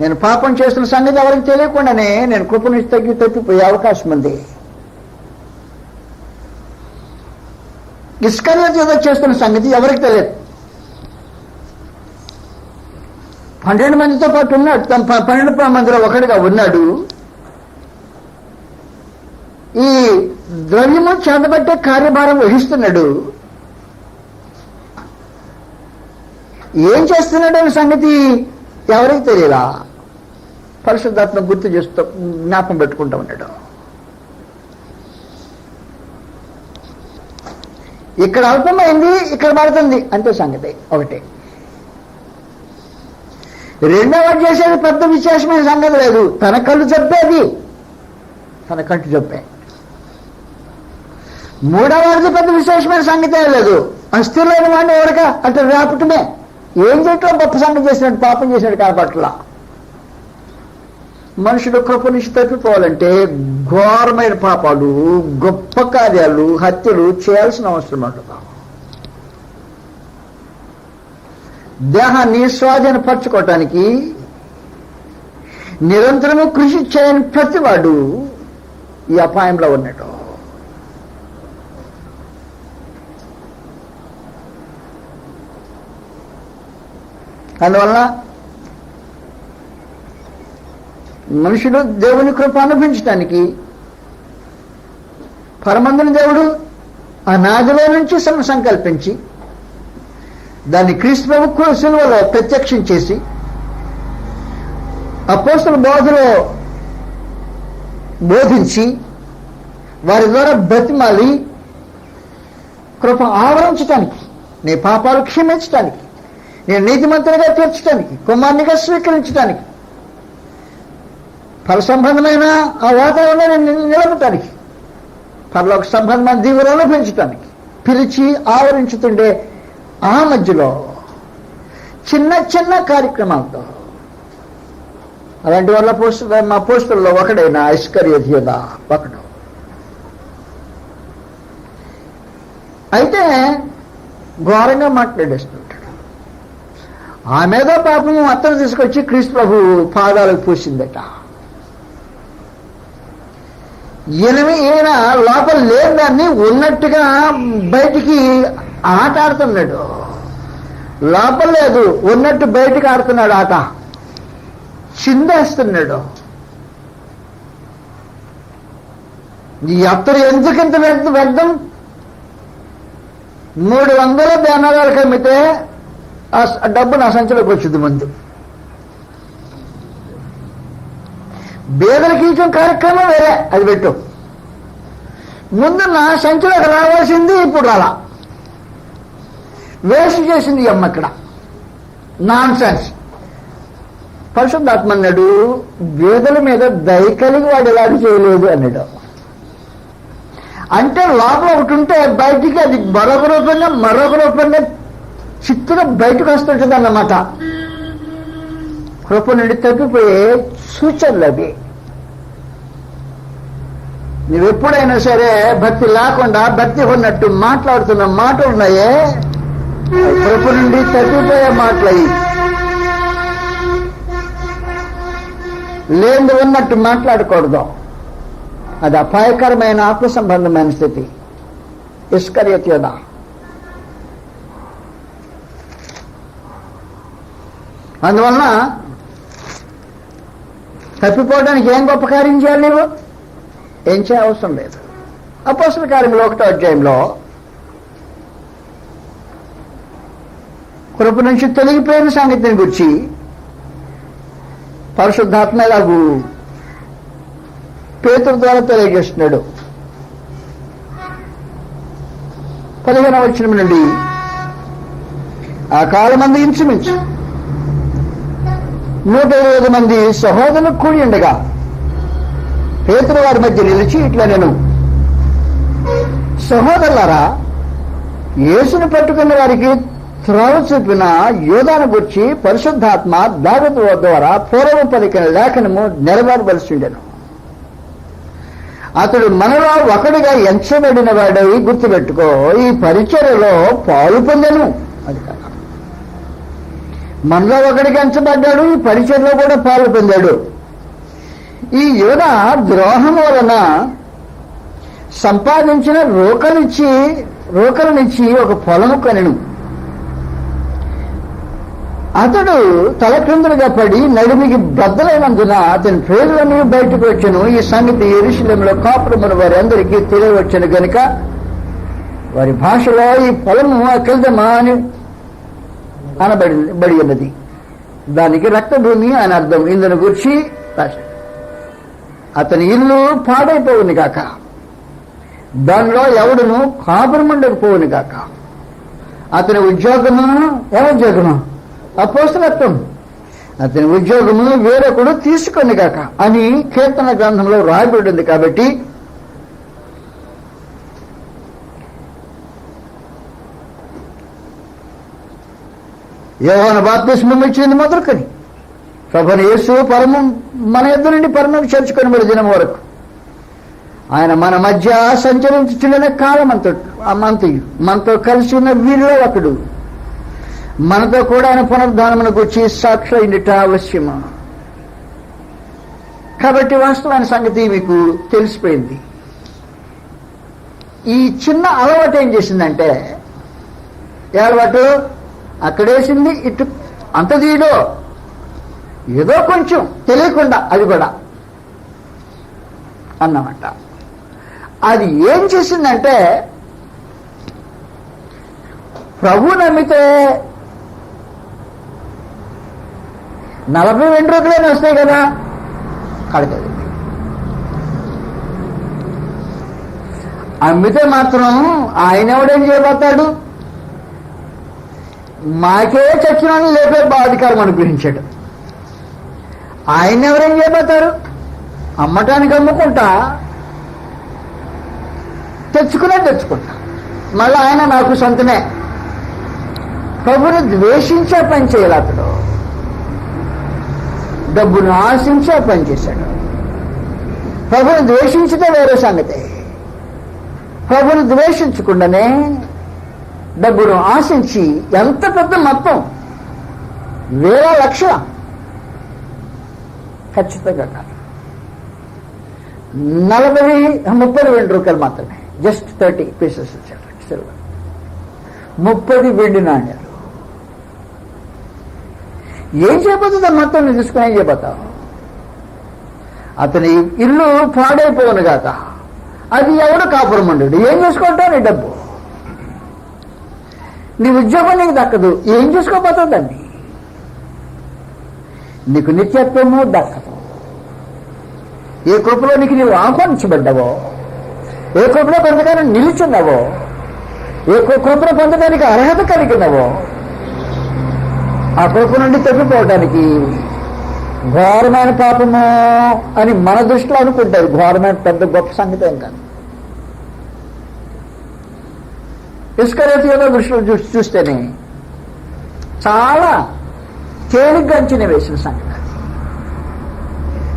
నేను పాపం చేస్తున్న సంగతి ఎవరికి తెలియకుండానే నేను కృపను తప్పిపోయే అవకాశం ఉంది. ఇస్కరియోతు యూదా చేస్తున్న సంగతి ఎవరికి తెలియదు. 12 మందితో పాటు ఉన్నాడు, 12 మందిలో ఒకటిగా ఉన్నాడు. ఈ ద్రవ్యము చేతబట్టే కార్యభారం వహిస్తున్నాడు. ఏం చేస్తున్నాడు అనే సంగతి ఎవరికి తెలియలా. పరిశుద్ధాత్మ గుర్తు చేస్తూ జ్ఞాపకం పెట్టుకుంటూ ఉన్నాడు. ఇక్కడ అల్పమైంది, ఇక్కడ పడుతుంది అంతే సంగతి ఒకటే. రెండవది చేసేది పెద్ద విశేషమైన సంగతి లేదు. తన కళ్ళు చెప్పేది, తన కంటి చెప్పే. మూడవది పెద్ద విశేషమైన సంగతే లేదు. అస్థిరులైన వాడిని ఎవరిక అంటే రాపటమే. ఏం చేయటం గొప్ప సంగతి చేసినట్టు, పాపం చేసినట్టు కాపట్ల. మనుషుడు కృప నుంచి తప్పిపోవాలంటే ఘోరమైన పాపాలు, గొప్ప కార్యాలు, హత్యలు చేయాల్సిన అవసరం ఉంటుంది. దేహాన్ని స్వాధీనపరచుకోవటానికి నిరంతరము కృషి చేయని ప్రతివాడు ఈ అపాయంలో ఉన్నాడు. అందువల్ల మనుషుడు దేవుని కృప అనుభవించడానికి పరమందుని దేవుడు అనాదిలో నుంచి సంకల్పించి దాన్ని క్రీస్తు ప్రభు సిలువలో ప్రత్యక్షం చేసి అపోస్తల బోధలో బోధించి వారి ద్వారా బ్రతిమాలి కృప ఆవరించటానికి, నీ పాపాలు క్షమించటానికి, నేను నీతిమంతునిగా తీర్చడానికి, కుమారునిగా స్వీకరించడానికి, పర సంబంధమైన ఆ వాతావరణాన్ని నిలబడటానికి, పరలోక సంబంధమైన దీవులను పెంచడానికి పిలిచి ఆవరించుతుండే ఆ మధ్యలో చిన్న చిన్న కార్యక్రమాలతో అలాంటి వాళ్ళ మా పోస్టుల్లో ఒకడైన ఇస్కరియోతు యూదా ఒకడు. అయితే ఘోరంగా మాట్లాడేస్తుంటాడు. ఆమెదో పాపము అత్తను తీసుకొచ్చి క్రీస్తు ప్రభు పాదాలకు పూసిందట. ఈయన లోపల లేని దాన్ని ఉన్నట్టుగా బయటికి ఆట ఆడుతున్నాడు. లోపల లేదు, ఉన్నట్టు బయటికి ఆడుతున్నాడు ఆట. చిందేస్తున్నాడు. ఈ అత్తరు ఎందుకింత వ్యర్థం? 300 బ్యానరాలకు అమ్మితే ఆ డబ్బు నా సంచిలోకి వచ్చింది. ముందు బేదలకి ఇచ్చిన కార్యక్రమం వేరే, అది పెట్టు. ముందు నా సంచిలోకి రావాల్సింది ఇప్పుడు రాలా. వేస్ట్ చేసింది అమ్మ ఇక్కడ. Non sense. పరిశుద్ధాత్మ అన్నాడు, బేదల మీద దయ కలిగి వాడు ఎలాగ చేయలేదు అన్నాడు. అంటే లోపల ఒకటి ఉంటే బయటికి అది మరొక రూపంగా చిత్తుగా బయటకు వస్తుంటుంది అన్నమాట. కృప నుండి తప్పిపోయే సూచనలు అవి. నువ్వెప్పుడైనా సరే భక్తి లేకుండా భక్తి ఉన్నట్టు మాట్లాడుతున్న మాటలు ఉన్నాయే, కృప నుండి తప్పిపోయే మాటలవి. లేని ఉన్నట్టు మాట్లాడకూడదు. అది అపాయకరమైన ఆత్మ సంబంధమైన స్థితి. ఇస్కరియోతు యోధ. అందువలన తప్పిపోవడానికి ఏం గొప్ప కార్యం చేయాలి? నువ్వు ఏం అవసరం లేదు. అపోస్తల కార్యములు 1వ అధ్యాయంలో కృప నుంచి తొలగిపోయిన సంగతిని గురించి పరిశుద్ధాత్మ ఎలాగూ పేతురు ద్వారా తెలియజేస్తున్నాడు. 15వ వచనం నుండి, ఆ కాలమంది ఇంచుమించు 120 మంది సహోదరులు కూడి ఉండగా పేతురు వారి మధ్య నిలిచి ఇట్లా నేను, సహోదరులారా, యేసును పట్టుకున్న వారికి త్రోవ చూపిన యోధాను గురించి పరిశుద్ధాత్మ దావీదు ద్వారా పూర్వం పలికిన లేఖనము నెరవేరవలసి ఉండెను. అతడు మనలో ఒకడిగా ఎంచబడిన వాడై గుర్తుపెట్టుకో, ఈ పరిచర్యలో పాలు పొందెను. అది కాదు, మనలో ఒకడిగా ఎంచబడ్డాడు, ఈ పరిచర్యలో కూడా పాలు పొందాడు. ఈ యోధ ద్రోహం వలన సంపాదించిన రోకల నుంచి ఒక పొలము కొనెను. అతడు తలక్రిందులుగా పడి నడిమికి బద్దలైనందున అతని పేర్లన్నీ బయటకు వచ్చెను. ఈ సంగతి యెరూషలేములో కాపురమున వారి అందరికీ తెలియవచ్చును గనుక వారి భాషలో ఈ పొలము అకెల్దమా అని అనబడి ఉన్నది. దానికి రక్తభూమి అని అర్థం. ఇందును గురించి అతని ఇల్లు పాడైపోవును గాక, దానిలో ఎవడును కాపురముండకపోవును గాక. అతని ఉద్యోగము ఏముద్యోగము? అపోస్తలత్వం. అతని ఉద్యోగము వేరొకడు తీసుకొని గాక అని కీర్తన గ్రంథంలో రాయబడింది. కాబట్టి యోహాను బాప్తిస్మం ఇచ్చింది మొదలుకొని ప్రభువైన యేసు మన యొద్ద నుండి పరలోకం చేర్చుకొని మరి దినం వరకు ఆయన మన మధ్య సంచరించుచున్న కాలం మనతో కలిసి ఉన్న వీరిలో ఒకడు. మనతో కూడా ఆయన పునరుద్ధానమును గురించి సాక్షి అయినట అవశ్యమా. కాబట్టి వాస్తవాన్ని సంగతి మీకు తెలిసిపోయింది. ఈ చిన్న అలవాటు ఏం చేసిందంటే, ఏ అలవాటు? అక్కడేసింది ఇటు అంత తీయలో ఏదో కొంచెం తెలియకుండా అది కూడా అన్నమాట. అది ఏం చేసిందంటే, ప్రభు నమ్మితే 40 వెంట్రుకలైనా వస్తాయి కదా, కడగదు. అమ్మితే మాత్రం ఆయన ఎవడేం చేయబోతాడు? మాకే చచ్చిన లేపే బాధికారం అనుగ్రహించాడు. ఆయన ఎవరేం చేయబోతారు? అమ్మటానికి అమ్ముకుంటా, తెచ్చుకుంటా. మళ్ళీ ఆయన నాకు సొంతమే. ప్రభుని ద్వేషించే పని చేయాలి. అతడు డబ్బును ఆశించే పని చేశాడు. ప్రభుని ద్వేషించితే వేరే సంగతి. ప్రభుని ద్వేషించకుండానే డబ్బును ఆశించి ఎంత పెద్ద మొత్తం, వేల లక్షల, ఖచ్చితంగా కాదు. 30 వెండి రూపాయలు మాత్రమే, జస్ట్ 30 పీసెస్ ఇచ్చారు సిల్వర్, 30 వెండి నాణ్యాలు. ఏం చేయబోతుంది దాని మొత్తం నువ్వు తీసుకుని ఏం చేయబోతావు? అతని ఇల్లు పాడైపోను కాక అది ఎవడు కాపురం ఉండడు. ఏం చేసుకుంటావు? నీ డబ్బు, నీ ఉద్యోగం నీకు దక్కదు. ఏం చేసుకోబోతావు దాన్ని? నీకు నిత్యత్వము దక్కదు. ఏ కృపలో నీకు నీవు ఆహ్వానించబడ్డావో, ఏ కృపలో కొంతకాలం నిలుచున్నావో, ఏ కృపను పొందడానికి అర్హత కలిగినవో, ఆ కృప నుండి తప్పిపోవడానికి ఘోరమైన పాపము అని మన దృష్టిలో అనుకుంటారు. ఘోరమైన పెద్ద గొప్ప సంగతి ఏం కాదు. ఇస్కరియోతు దృష్టిలో చూస్తేనే చాలా తేలిగ్గా అంచనా వేసిన సంగతి.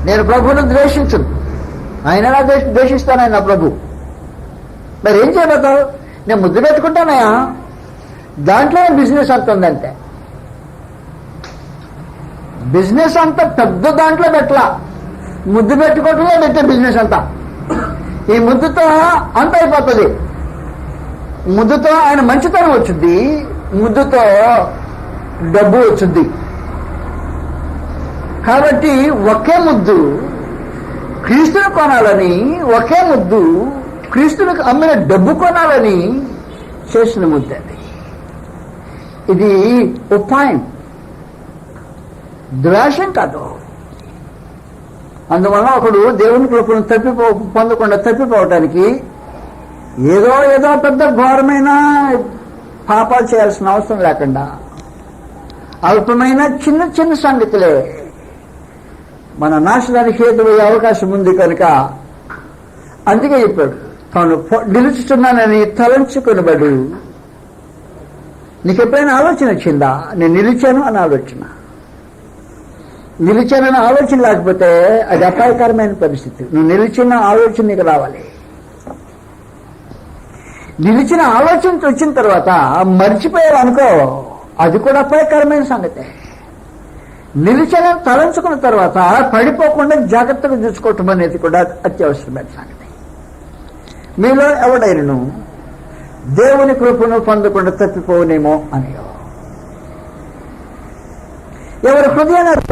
నేను ప్రభువును ద్వేషించను, ఆయన ద్వేషిస్తాను ఆయన ప్రభు. మరి ఏం చేయబోతావు? నేను ముద్దు పెట్టుకుంటానయా, దాంట్లో బిజినెస్ అంత ఉందంటే. బిజినెస్ అంతా పెద్ద దాంట్లో పెట్టలా, ముద్దు పెట్టుకోవటంలో పెట్టే బిజినెస్ అంతా. ఈ ముద్దుతో అంత అయిపోతుంది. ముద్దుతో ఆయన మంచితనం వచ్చింది, ముద్దుతో డబ్బు వచ్చింది. కాబట్టి ఒకే ముద్దు క్రీస్తును కొనాలని, ఒకే ముద్దు క్రీస్తునికి అమ్మిన డబ్బు కొనాలని చేసిన ముద్దు అది. ఇది ఉపాయం, ద్వేషం కాదు. అందువల్ల ఒకడు దేవుని కృపను పొందకుండా తప్పిపోవటానికి ఏదో పెద్ద ఘోరమైన పాపాలు చేయాల్సిన అవసరం లేకుండా అల్పమైన చిన్న చిన్న సంగతులే మన నాశనానికి హేతువయ్యే అవకాశం ఉంది కనుక అందుకే చెప్పాడు, తాను నిలుచుతున్నానని తలంచుకునబడు. నీకు ఎప్పుడైనా ఆలోచన వచ్చిందా నేను నిలిచాను అని ఆలోచన? నిలిచానని ఆలోచన లేకపోతే అది అపాయకరమైన పరిస్థితి. నువ్వు నిలిచిన ఆలోచన నీకు రావాలి. నిలిచిన ఆలోచన వచ్చిన తర్వాత మర్చిపోయావు అనుకో, అది కూడా అపాయకరమైన సంగతే. నిలిచిన తలంచుకున్న తర్వాత పడిపోకుండా జాగ్రత్తగా చూసుకోవటం అనేది కూడా అత్యవసరమైన సంగతి. మీలో ఎవడైనను దేవుని కృపను పొందకుండా తప్పిపోనేమో అని ఎవరి హృదయాన్ని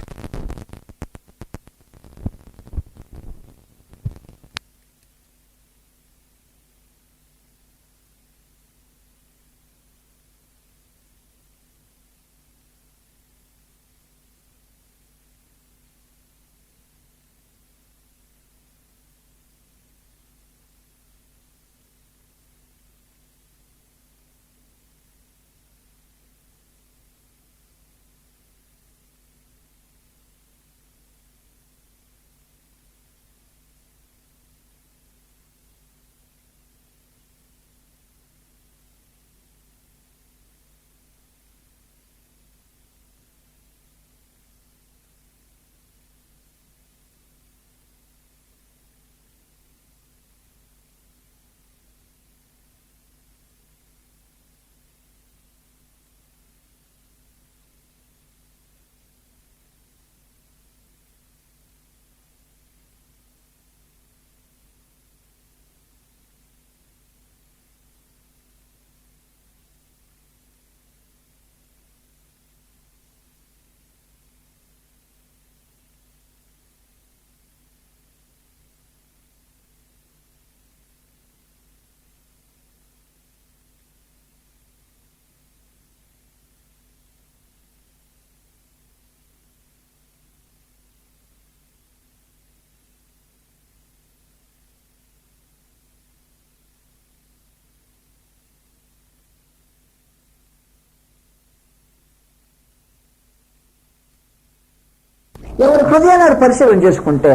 ఎవరి హృదయాన్ని పరిశీలన చేసుకుంటే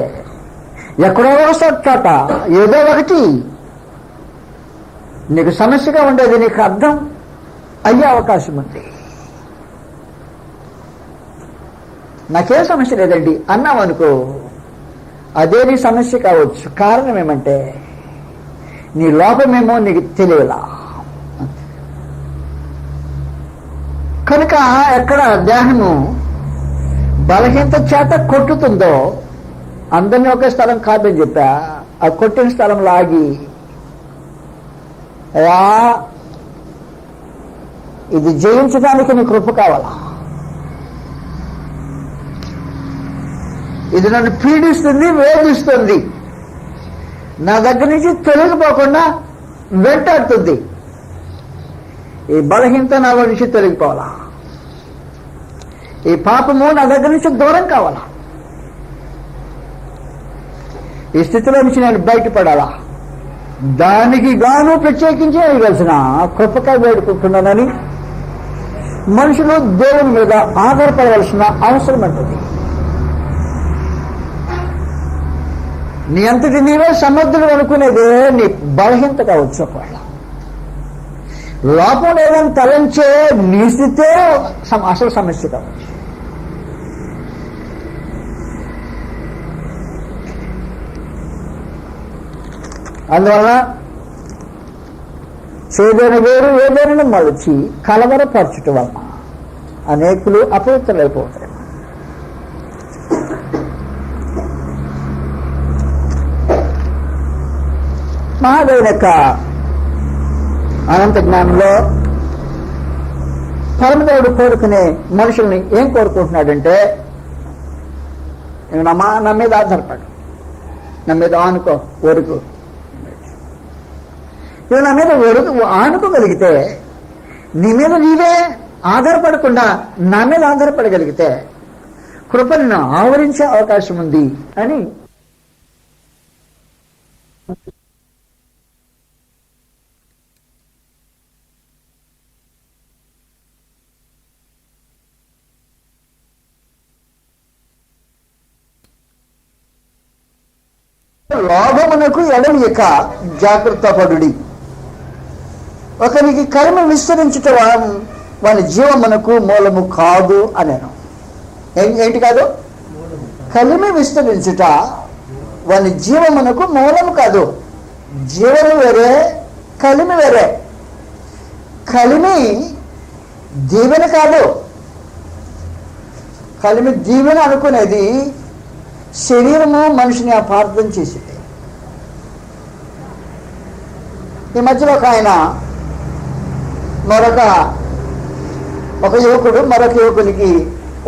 ఎక్కడో చోట ఏదో ఒకటి నీకు సమస్యగా ఉండేది నీకు అర్థం అయ్యే అవకాశం ఉంది. నాకేం సమస్య లేదండి అన్నావనుకో, అదే నీ సమస్య కావచ్చు. కారణం ఏమంటే నీ లోపమేమో నీకు తెలియలా. కనుక ఎక్కడ దేహము బలహీనత చేత కొట్టుతుందో, అందరినీ ఒకే స్థలం కాదని చెప్పా, ఆ కొట్టిన స్థలం లాగి ఇది జయించడానికి నీ కృప కావాలా, ఇది నన్ను పీడిస్తుంది, వేధిస్తుంది, నా దగ్గర నుంచి తొలగిపోకుండా వెంటాడుతుంది. ఈ బలహీనత నా నుంచి తొలగిపోవాలా, ఈ పాపము నా దగ్గర నుంచి దూరం కావాలా, ఈ స్థితిలో నుంచి నేను బయటపడాలా, దానికి గాను ప్రత్యేకించి వేయవలసిన కృపకాయ వేడుకుంటున్నానని మనుషులు దేవుని మీద ఆధారపడవలసిన అవసరం ఉంటుంది. నీ అంతటి నీవే సమర్థుడు అనుకునేదే నీ బలహీనత కావచ్చు. ఒకవేళ లోపం లేదని తలంచే నీ స్థితే అసలు సమస్య కావచ్చు. అందువల్ల చేదైన వేరు ఏదైనా మలిచి కలవరపరచుట వలన అనేకులు అపవిత్రులైపోతారు. మహాదేవుని యొక్క అనంత జ్ఞానంలో పరమదేవుడు కోరుకునే మనుషుల్ని ఏం కోరుకుంటున్నాడంటే, నా మీద ఆధారపడు, నా మీద ఆనుకో, ఒరుకు. నువ్వు నా మీద ఆనుకోగలిగితే, నీ మీద నీవే ఆధారపడకుండా నా మీద ఆధారపడగలిగితే కృపను ఆవరించే అవకాశం ఉంది అని లోభమునకు ఎడమియక జాగ్రత్త పడుడి. ఒకరికి కర్మ విస్తరించుట వాని జీవమునకు మూలము కాదు అనేను. ఏంటి కాదు? కలిమి విస్తరించుట వాని జీవమునకు మూలము కాదు. జీవము వేరే, కలిమి వేరే. కలిమి దీవెన కాదు. కలిమి దీవెన అనుకునేది శరీరము మనిషిని అపార్థం చేసింది. ఈ మధ్యలో ఒక ఆయన ఒక యువకుడు మరొక యువకునికి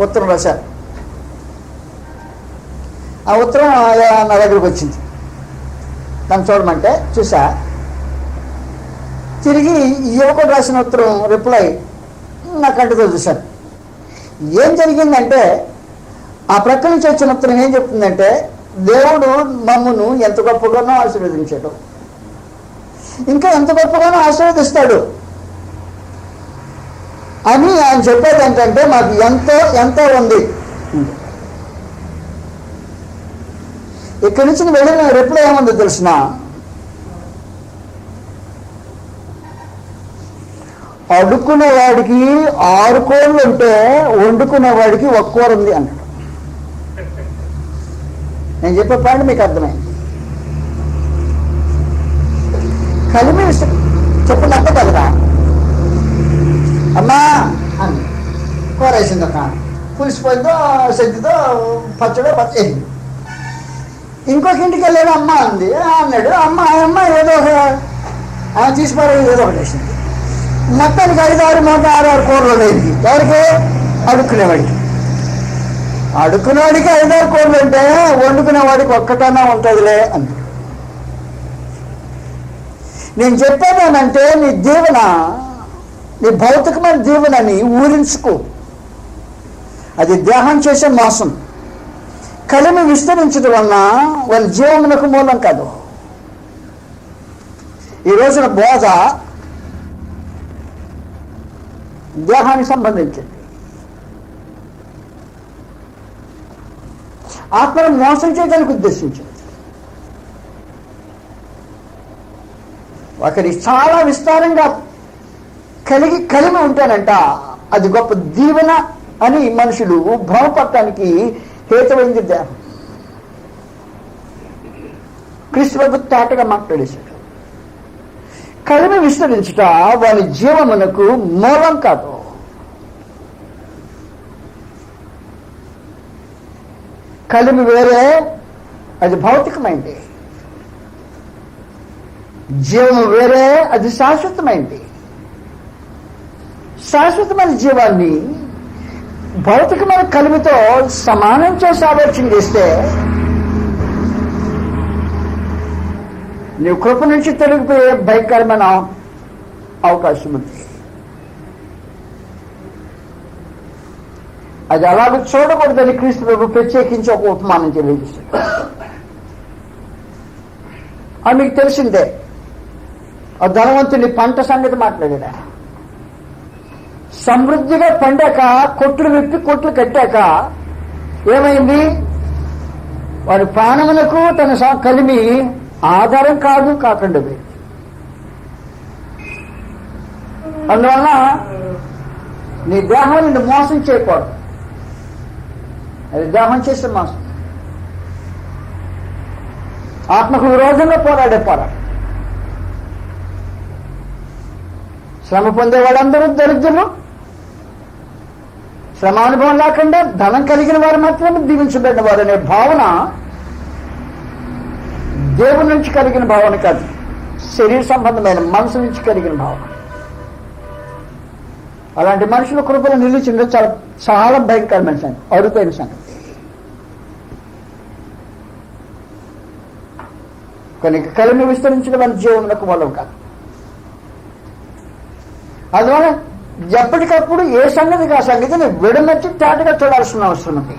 ఉత్తరం రాశారు. ఆ ఉత్తరం నా దగ్గరకు వచ్చింది. దాన్ని చూడమంటే చూసా. తిరిగి ఈ యువకుడు రాసిన ఉత్తరం రిప్లై నా కంటితో చూశాను. ఏం జరిగిందంటే, ఆ ప్రక్క నుంచి వచ్చిన ఉత్తరం ఏం చెప్తుందంటే, దేవుడు మమ్మను ఎంత గొప్పగానో ఆశీర్వదించాడు, ఇంకా ఎంత గొప్పగానో ఆశీర్వదిస్తాడు అని ఆయన చెప్పేది ఏంటంటే, మాకు ఎంతో ఉంది. ఇక్కడి నుంచి వెళ్ళిన రిప్లై ఏముందో తెలిసిన, అడుక్కునేవాడికి 6 కోళ్ళు ఉంటే వండుకునేవాడికి 1 కూర ఉంది అన్నాడు. నేను చెప్పే పాయింట్ మీకు అర్థమైంది. కలిమి చెప్పినట్టు కదరా అమ్మా అని కూర వేసింది. ఒక పులిసిపోయిందో సెద్దితో పచ్చడో పచ్చేసింది. ఇంకొక ఇంటికి వెళ్ళాడు, అమ్మ అంది అన్నాడు. అమ్మ ఏదో తీసిపోయి ఏదో ఒకటి వేసింది. మొత్తానికి 5-6 కూరలు లేదు. ఎవరికి? అడుక్కునేవాడికి. అడుక్కునేవాడికి 5-6 కూరలు అంటే వండుకునేవాడికి ఒక్కటన్నా ఉంటుందిలే అంది. నేను చెప్పేదానంటే, నీ దీవెన, నీ భౌతికమైన దీవెనని ఊరించుకో. అది దేహం చేసే మోసం. కలిమి విస్తరించడం వలన వాళ్ళ జీవమునకు మూలం కాదు. ఈ రోజున బోధ దేహానికి సంబంధించింది. ఆత్మను మోసం చేయడానికి ఉద్దేశించింది. ఒకరి చాలా విస్తారంగా కలిమి ఉంటానంట, అది గొప్ప దీవెన అని మనుషులు భ్రమపడటానికి హేతువైంది దేహం. క్రీస్తు ప్రభు తాటగా మాట్లాడేశాడు. కలిమి విస్తరించుట వాని జీవమునకు మూలం కాదు. కలిమి వేరే, అది భౌతికమైంది. జీవము వేరే, అది శాశ్వతమైంది. శాశ్వతమైన జీవాన్ని భౌతికమైన కలిమితో సమానం చేసి ఆలోచన చేస్తే నీ కృప నుంచి తొలగిపోయే భయంకరమైన అవకాశం ఉంది. అది అలాగే చూడకూడదని క్రీస్తు ప్రభు ప్రత్యేకించి ఒక ఉపమానం తెలియజేశాడు. అది మీకు తెలిసిందే. ఆ ధనవంతుని పంట సంగతి మాట్లాడా. సమృద్ధిగా పండాక కొట్లు విప్పి కొట్లు కట్టాక ఏమైంది? వారి ప్రాణములకు తన కలిమి ఆధారం కాకుండా పోయింది. అందువల్ల నీ దేహం నిన్ను మోసం చేయకూడదు. అది దేహం చేసే మోసం. ఆత్మకు విరోధంగా పోరాడే పోరాడు. శ్రమ పొందే వాళ్ళందరూ దరిద్రులు. శ్రమానుభవం లేకుండా ధనం కలిగిన వారు మాత్రమే దీవించబడిన వారు అనే భావన దేవుడి నుంచి కలిగిన భావన కాదు, శరీర సంబంధమైన మనసు నుంచి కలిగిన భావన. అలాంటి మనుషుల కృపలో నిలిచిందో చాలా చాలా భయంకరమైన సంగతి, అరుదైన సంగతి. కొన్ని కలిమి విస్తరించడం మన జీవనకు మూలం కాదు. అందువల్ల ఎప్పటికప్పుడు ఏ సంగతికి ఆ సంగతిని విడమర్చి తేటగా చూడాల్సిన అవసరం ఉంది.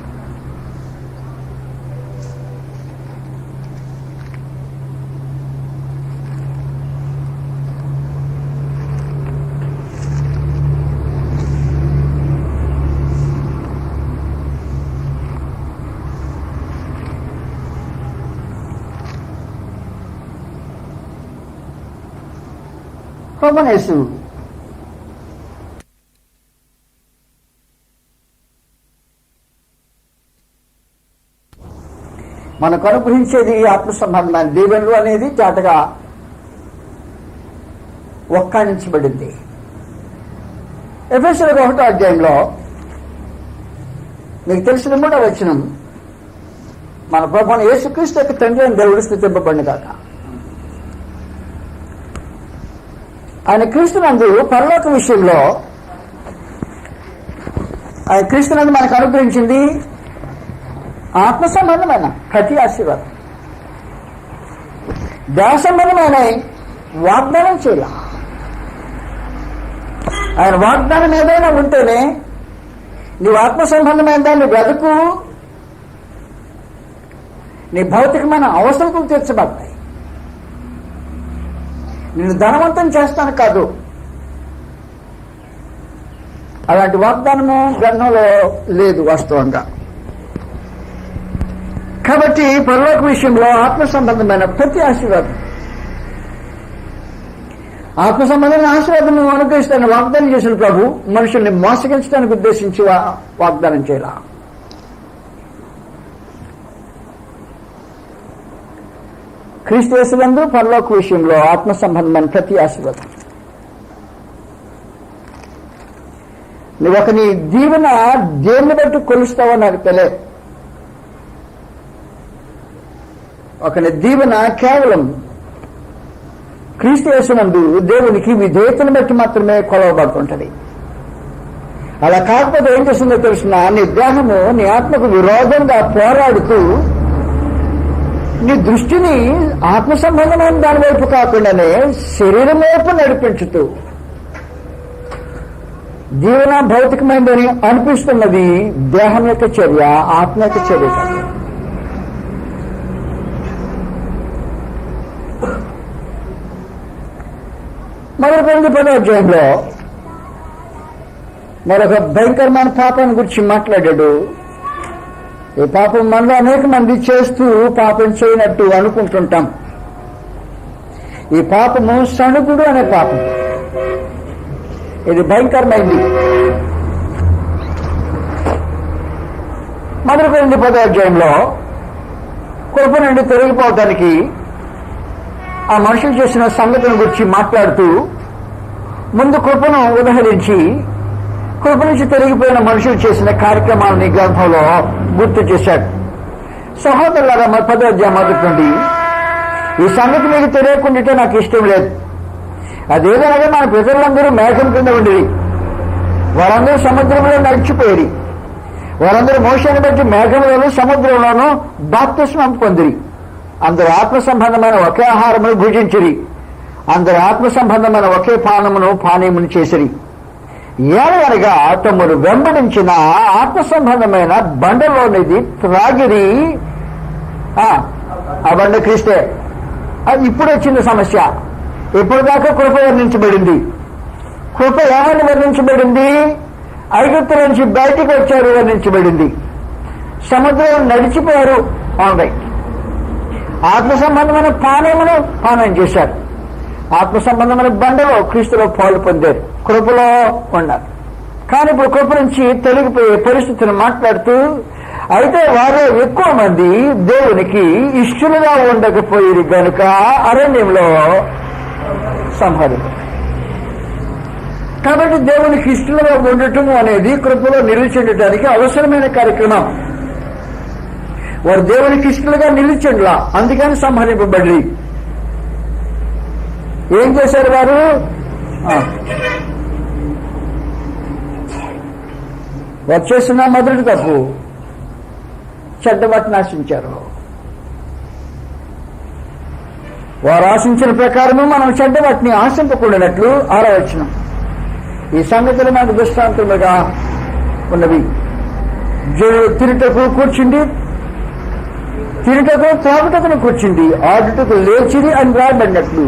ప్రభునేసు మనకు అనుగ్రహించేది ఆత్మ సంబంధమైన దీవెనలు అనేది తేటగా ఒక్కాణించబడింది. ఎఫెసీయులకు 1వ అధ్యాయంలో మీకు తెలిసిన 3వ వచనం, మన ప్రభువైన యేసుక్రీస్తు యొక్క తండ్రి అయిన దేవుడు స్తుతింపబడును గాక. ఆయన క్రీస్తునందు పరలోక విషయంలో ఆయన క్రీస్తునందు మనకు అనుగ్రహించింది ఆత్మ సంబంధమైన ప్రతి ఆశీర్వాదం. దేవ సంబంధమైన వాగ్దానం చేయాల. ఆయన వాగ్దానం ఏదైనా ఉంటేనే నీవు ఆత్మ సంబంధమైన దాన్ని వెతుకు, నీ భౌతికమైన అవసరం తీర్చబడతాయి. నిన్ను ధనవంతం చేస్తాను కాదు. అలాంటి వాగ్దానము గ్రంథంలో లేదు వాస్తవంగా. కాబట్టి పరలోక విషయంలో ఆత్మ సంబంధమైన ప్రతి ఆశీర్వాదం, ఆత్మ సంబంధమైన ఆశీర్వాదం అనుగ్రహిస్తాను వాగ్దానం చేసిన ప్రభు మనుషుల్ని మోసగించడానికి ఉద్దేశించి వాగ్దానం చేయాల. క్రీస్తు యేసునందు పరలోక విషయంలో ఆత్మ సంబంధమైన ప్రతి ఆశీర్వాదం. నువ్వు ఒక నీ దీవెన దేన్ని బట్టి కొలుస్తావో నాకు తెలియదు. ఒకని దీవెన కేవలం క్రీస్తు యేసునందు దేవునికి విధేయతను బట్టి మాత్రమే కొలవబడుతుంటది. అలా కాకపోతే ఏం చేస్తుందో తెలిసిన నీ దేహము నీ ఆత్మకు విరోధంగా పోరాడుతూ నీ దృష్టిని ఆత్మ సంబంధమైన దాని వైపు కాకుండానే శరీరం వైపు నడిపించుతూ జీవన భౌతికమైనదని అనిపిస్తున్నది దేహం యొక్క చర్య, ఆత్మ యొక్క చర్య కాదు. మరొక 10వ అధ్యాయంలో మరొక భయంకరమైన పాపాన్ని గురించి మాట్లాడాడు. ఈ పాపం మనలో అనేక మంది చేస్తూ పాపం చేయనట్టు అనుకుంటుంటాం. ఈ పాపము సణుగుడు అనే పాపం. ఇది భయంకరమైంది. మరొక 10వ అధ్యాయంలో కృప నుండి తొలగిపోవటానికి ఆ మనుషులు చేసిన సంగతుల గురించి మాట్లాడుతూ ముందు కృపను ఉదహరించి కృప నుంచి తొలగిపోయిన మనుషులు చేసిన కార్యక్రమాలని గ్రంథంలో గుర్తు చేశాడు. సహోదరులారా, 10వ అధ్యాయం మొదటి నుండి ఈ సంగతి మీకు తెలియకుండా నాకు ఇష్టం లేదు. అదేదనగా మన ప్రజలందరూ మేఘం కింద ఉండేది, వారందరూ సముద్రంలో నడిచిపోయేది, వారందరూ మోషేని బట్టి మేఘంలోను సముద్రంలోనూ బాప్తిస్మం పొందిరి. అందరూ ఆత్మ సంబంధమైన ఒకే ఆహారమును భుజించిరి. అందరూ ఆత్మ సంబంధమైన ఒకే పానీయమును చేసిరి. ఏమనగా తమను వెంబడించిన ఆత్మ సంబంధమైన బండలోనిది త్రాగిరి. ఆ బండ క్రీస్తే. అది ఇప్పుడు వచ్చింది సమస్య. ఇప్పటిదాకా కృప వర్ణించబడింది. కృప ఏమని వర్ణించబడింది? ఐగుప్తు నుంచి బయటికి వచ్చారు వర్ణించబడింది. సముద్రం నడిచిపోయారు ఆన్లైన్. ఆత్మ సంబంధమైన పానీయమును పానం చేశారు. ఆత్మ సంబంధమైన బండలో క్రీస్తులో పాలు పొందారు. కృపలో ఉన్నారు. కానీ ఇప్పుడు కృప నుంచి తొలగిపోయే పరిస్థితిని మాట్లాడుతూ, అయితే వారు ఎక్కువ మంది దేవునికి ఇష్టలుగా ఉండకపోయేది గనుక అరణ్యంలో సంహరించారు. కాబట్టి దేవునికి ఇష్టలుగా ఉండటం అనేది కృపలో నిలిచిండటానికి అవసరమైన కార్యక్రమం. వారు దేవునికి ఇష్టలుగా నిలిచిండ్లా, అందుకని సంహరింపబడి ఏం చేశారు వారు? వచ్చేసిన మొదటి తప్పు, చెడ్డవాటిని ఆశించారు. వారు ఆశించిన ప్రకారము మనం చెడ్డవాటిని ఆశింపకూడనట్లు 6వ వచనం. ఈ సంగతులు మనకు దృష్టాంతములుగా ఉన్నవి. తిరుటకు కూర్చుండి, తిరుటకు త్రాగుటకును కూర్చుండి, ఆడుటకు లేచిది అని రాబడినట్లు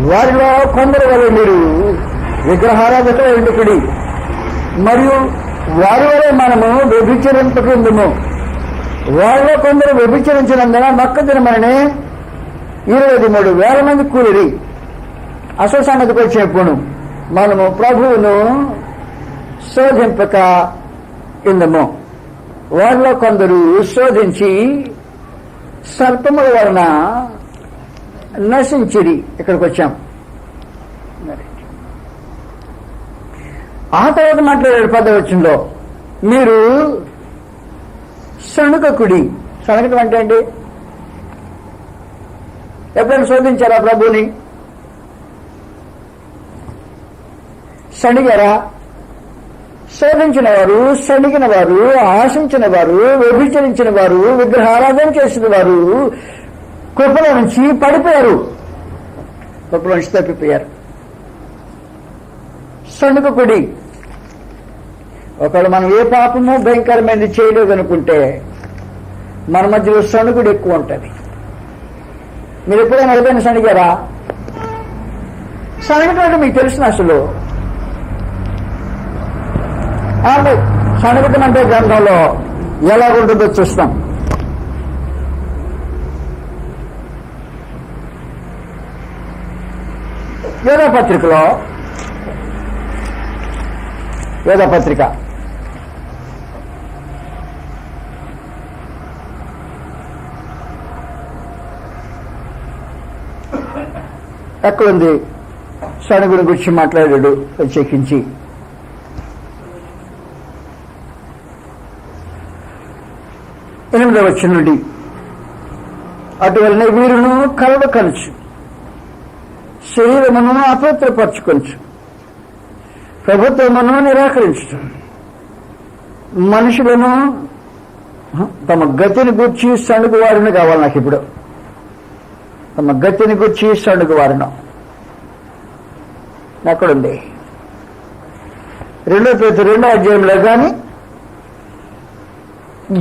వారిలో కొందరు వల్ల మీరు విగ్రహారాధకులు ఎందుకుడి, మరియు వారి వల్ల మనము వ్యభిచరింపకుందుము. వారిలో కొందరు వ్యభిచరించినందున మక్క దినమనే 23,000 మంది కూలిరి. అసలు సంగతికి వచ్చినప్పుడు మనము ప్రభువును శోధింపక ఇందము. వారిలో కొందరు శోధించి సర్పముల వలన నశించిరి. ఇక్కడికి వచ్చాం. ఆ తర్వాత మాట్లాడారు 10వ వచనంలో, మీరు సణుకకుడి. సణకటం అంటే ఏంటి? ఎప్పుడైనా శోధించారా ప్రభుని? సణిగారా? శోధించిన వారు, సణిగిన వారు, ఆశించిన వారు, వ్యభిచరించిన వారు, విగ్రహారాధన చేసిన వారు కృపలో నుంచి పడిపోయారు, కృపలో నుంచి తప్పిపోయారు. సణుకుడి. ఒకవేళ మనం ఏ పాపము భయంకరమైనది చేయలేదనుకుంటే మన మధ్యలో సణుకుడు ఎక్కువ ఉంటుంది. మీరు ఎప్పుడైనా ఏదైనా సణిగారా? సణగటం అంటే మీకు తెలిసిన అసలు సణగటం అంటే గ్రంథంలో ఎలాగుంటుందో చూస్తాం. యోధపత్రికలో, యోధపత్రిక ఎక్కడుంది? సణుగుడి గురించి మాట్లాడాడు ప్రత్యేకించి. ఎనిమిదవ వచనం నుండి, అటువలనే వీరును కలవ కలుచు, శరీరమును అపవిత్రపరచుకొనచ్చు, ప్రభుత్వమును నిరాకరించు, మనుషులను తమ గతిని గూర్చి సణుగువారిని కావాలి. నాకు ఇప్పుడు తమ గతిని గూర్చి సణుగువారిను ఎక్కడుంది? 2 పేతురు 2వ అధ్యాయంలో కానీ,